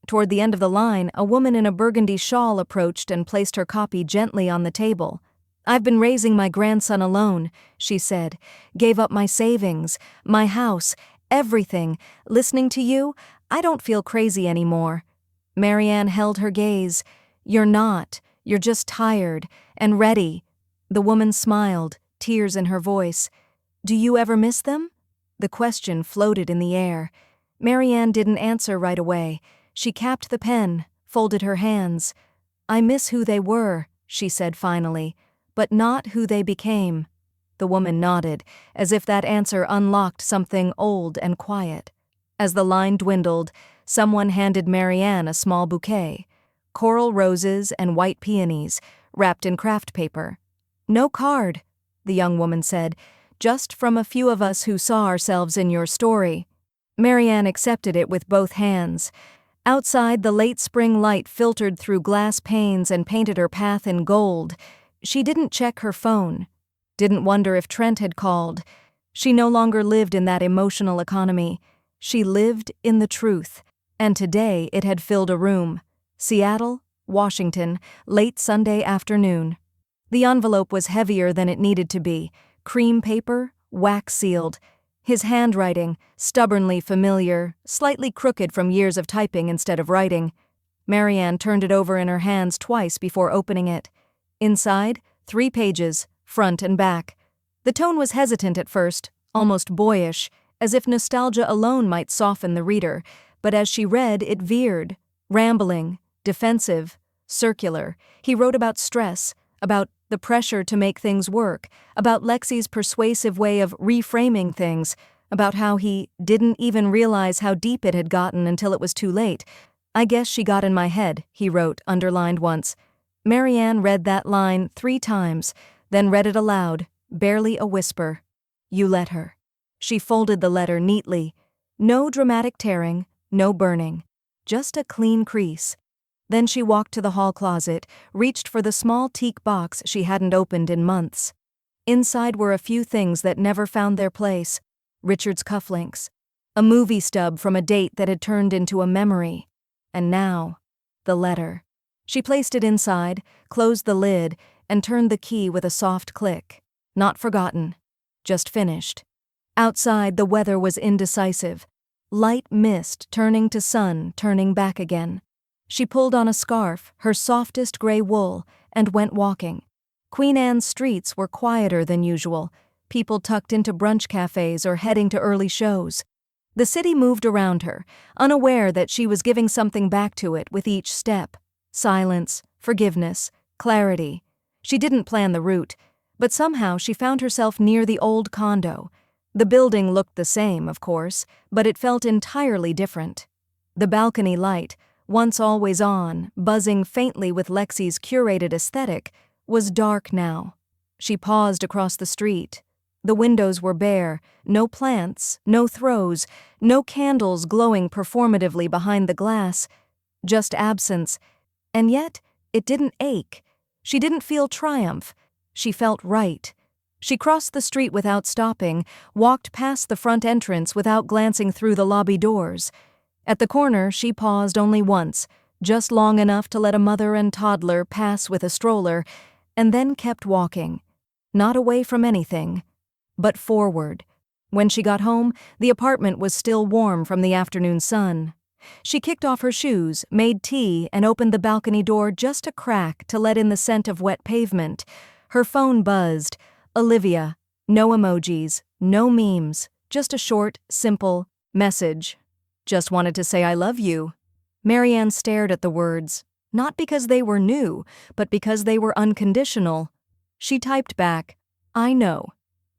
Toward the end of the line, a woman in a burgundy shawl approached and placed her copy gently on the table. I've been raising my grandson alone, she said. Gave up my savings, my house, everything. Listening to you, I don't feel crazy anymore. Marianne held her gaze. You're not. You're just tired and ready. The woman smiled, tears in her voice. Do you ever miss them? The question floated in the air. Marianne didn't answer right away. She capped the pen, folded her hands. I miss who they were, she said finally, but not who they became. The woman nodded, as if that answer unlocked something old and quiet. As the line dwindled, someone handed Marianne a small bouquet. Coral roses and white peonies, wrapped in craft paper. No card, the young woman said, just from a few of us who saw ourselves in your story. Marianne accepted it with both hands. Outside, the late spring light filtered through glass panes and painted her path in gold. She didn't check her phone, didn't wonder if Trent had called. She no longer lived in that emotional economy. She lived in the truth, and today it had filled a room. Seattle, Washington, late Sunday afternoon. The envelope was heavier than it needed to be, cream paper, wax-sealed. His handwriting, stubbornly familiar, slightly crooked from years of typing instead of writing. Marianne turned it over in her hands twice before opening it. Inside, 3 pages, front and back. The tone was hesitant at first, almost boyish, as if nostalgia alone might soften the reader, but as she read, it veered, rambling, defensive, circular. He wrote about stress, about the pressure to make things work, about Lexi's persuasive way of reframing things, about how he didn't even realize how deep it had gotten until it was too late. I guess she got in my head, he wrote, underlined once. Marianne read that line 3 times, then read it aloud, barely a whisper. You let her. She folded the letter neatly. No dramatic tearing, no burning. Just a clean crease. Then she walked to the hall closet, reached for the small teak box she hadn't opened in months. Inside were a few things that never found their place. Richard's cufflinks. A movie stub from a date that had turned into a memory. And now, the letter. She placed it inside, closed the lid, and turned the key with a soft click. Not forgotten. Just finished. Outside, the weather was indecisive. light mist turning to sun, turning back again. She pulled on a scarf, her softest gray wool, and went walking. Queen Anne's streets were quieter than usual, people tucked into brunch cafes or heading to early shows. The city moved around her, unaware that she was giving something back to it with each step. Silence, forgiveness, clarity. She didn't plan the route, but somehow she found herself near the old condo. The building looked the same, of course, but it felt entirely different. The balcony light, once always on, buzzing faintly with Lexi's curated aesthetic, was dark now. She paused across the street. The windows were bare, no plants, no throws, no candles glowing performatively behind the glass, just absence. And yet, it didn't ache. She didn't feel triumph. She felt right. She crossed the street without stopping, walked past the front entrance without glancing through the lobby doors. At the corner, she paused only once, just long enough to let a mother and toddler pass with a stroller, and then kept walking. Not away from anything, but forward. When she got home, the apartment was still warm from the afternoon sun. She kicked off her shoes, made tea, and opened the balcony door just a crack to let in the scent of wet pavement. Her phone buzzed. Olivia. No emojis, no memes, just a short, simple message. Just wanted to say I love you. Marianne stared at the words, not because they were new, but because they were unconditional. She typed back, I know,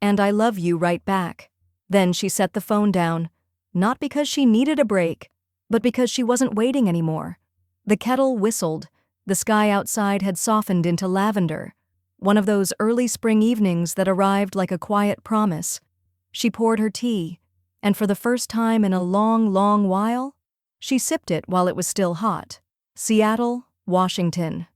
and I love you right back. Then she set the phone down, not because she needed a break, but because she wasn't waiting anymore. The kettle whistled. The sky outside had softened into lavender. One of those early spring evenings that arrived like a quiet promise. She poured her tea, and for the first time in a long, long while, she sipped it while it was still hot. Seattle, Washington.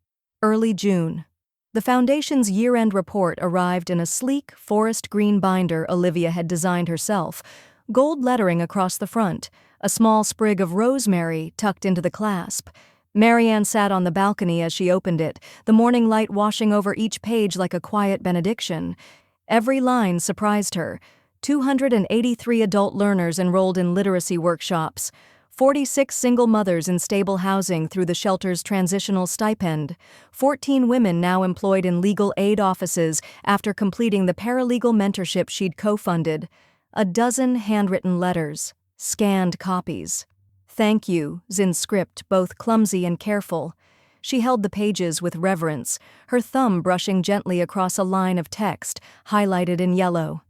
Early June. The Foundation's year-end report arrived in a sleek, forest green binder Olivia had designed herself, gold lettering across the front, a small sprig of rosemary tucked into the clasp. Marianne sat on the balcony as she opened it, the morning light washing over each page like a quiet benediction. Every line surprised her. 283 adult learners enrolled in literacy workshops, 46 single mothers in stable housing through the shelter's transitional stipend, 14 women now employed in legal aid offices after completing the paralegal mentorship she'd co-funded, a dozen handwritten letters, scanned copies. Thank yous in script, both clumsy and careful. She held the pages with reverence, her thumb brushing gently across a line of text, highlighted in yellow.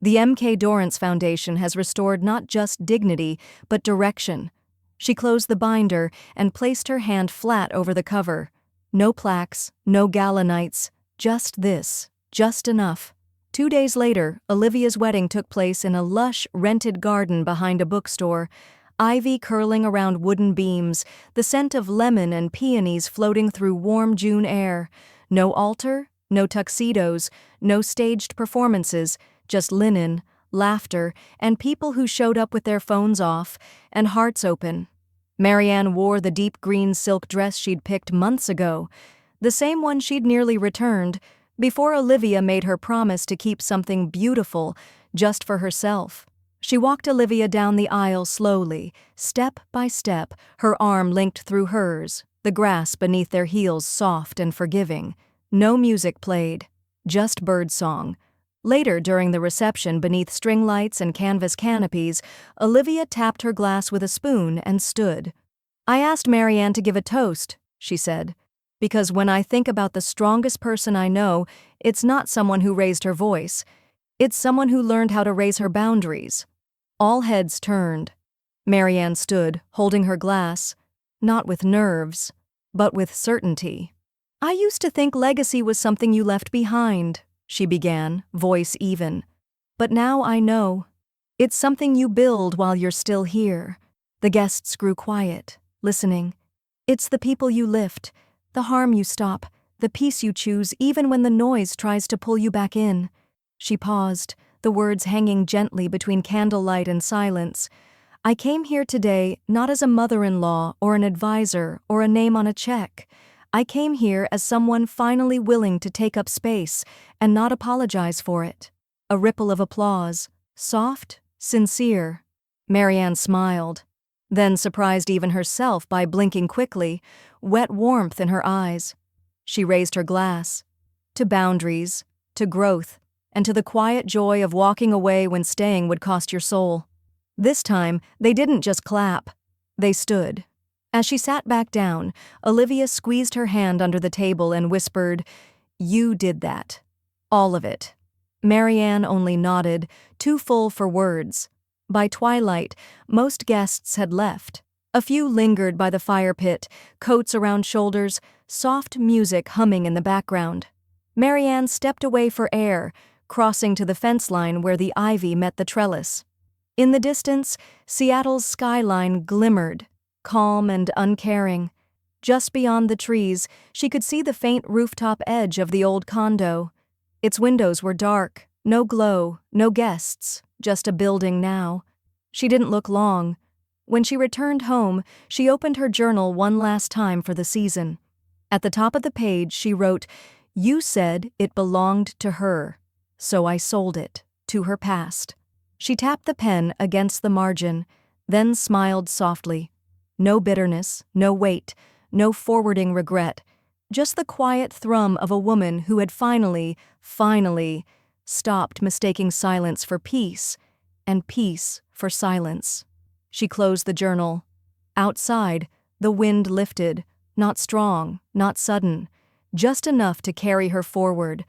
The M.K. Dorrance Foundation has restored not just dignity, but direction. She closed the binder and placed her hand flat over the cover. No plaques, no gala nights, just this, just enough. 2 days later, Olivia's wedding took place in a lush, rented garden behind a bookstore, ivy curling around wooden beams, the scent of lemon and peonies floating through warm June air. No altar, no tuxedos, no staged performances, just linen, laughter, and people who showed up with their phones off and hearts open. Marianne wore the deep green silk dress she'd picked months ago, the same one she'd nearly returned, before Olivia made her promise to keep something beautiful just for herself. She walked Olivia down the aisle slowly, step by step, her arm linked through hers, the grass beneath their heels soft and forgiving. No music played, just birdsong. Later, during the reception beneath string lights and canvas canopies, Olivia tapped her glass with a spoon and stood. I asked Marianne to give a toast, she said, because when I think about the strongest person I know, it's not someone who raised her voice. It's someone who learned how to raise her boundaries. All heads turned. Marianne stood, holding her glass, not with nerves, but with certainty. I used to think legacy was something you left behind, she began, voice even. But now I know. It's something you build while you're still here. The guests grew quiet, listening. It's the people you lift, the harm you stop, the peace you choose even when the noise tries to pull you back in. She paused, the words hanging gently between candlelight and silence. I came here today not as a mother-in-law or an advisor or a name on a check. I came here as someone finally willing to take up space and not apologize for it. A ripple of applause, soft, sincere. Marianne smiled, then surprised even herself by blinking quickly, wet warmth in her eyes. She raised her glass. To boundaries, to growth, and to the quiet joy of walking away when staying would cost your soul. This time, they didn't just clap. They stood. As she sat back down, Olivia squeezed her hand under the table and whispered, "You did that. All of it." Marianne only nodded, too full for words. By twilight, most guests had left. A few lingered by the fire pit, coats around shoulders, soft music humming in the background. Marianne stepped away for air, crossing to the fence line where the ivy met the trellis. In the distance, Seattle's skyline glimmered, calm and uncaring. Just beyond the trees, she could see the faint rooftop edge of the old condo. Its windows were dark, no glow, no guests, just a building now. She didn't look long. When she returned home, she opened her journal one last time for the season. At the top of the page, she wrote, "You said it belonged to her, so I sold it, to her past." She tapped the pen against the margin, then smiled softly. No bitterness, no weight, no forwarding regret, just the quiet thrum of a woman who had finally stopped mistaking silence for peace, and peace for silence. She closed the journal. Outside, the wind lifted, not strong, not sudden, just enough to carry her forward,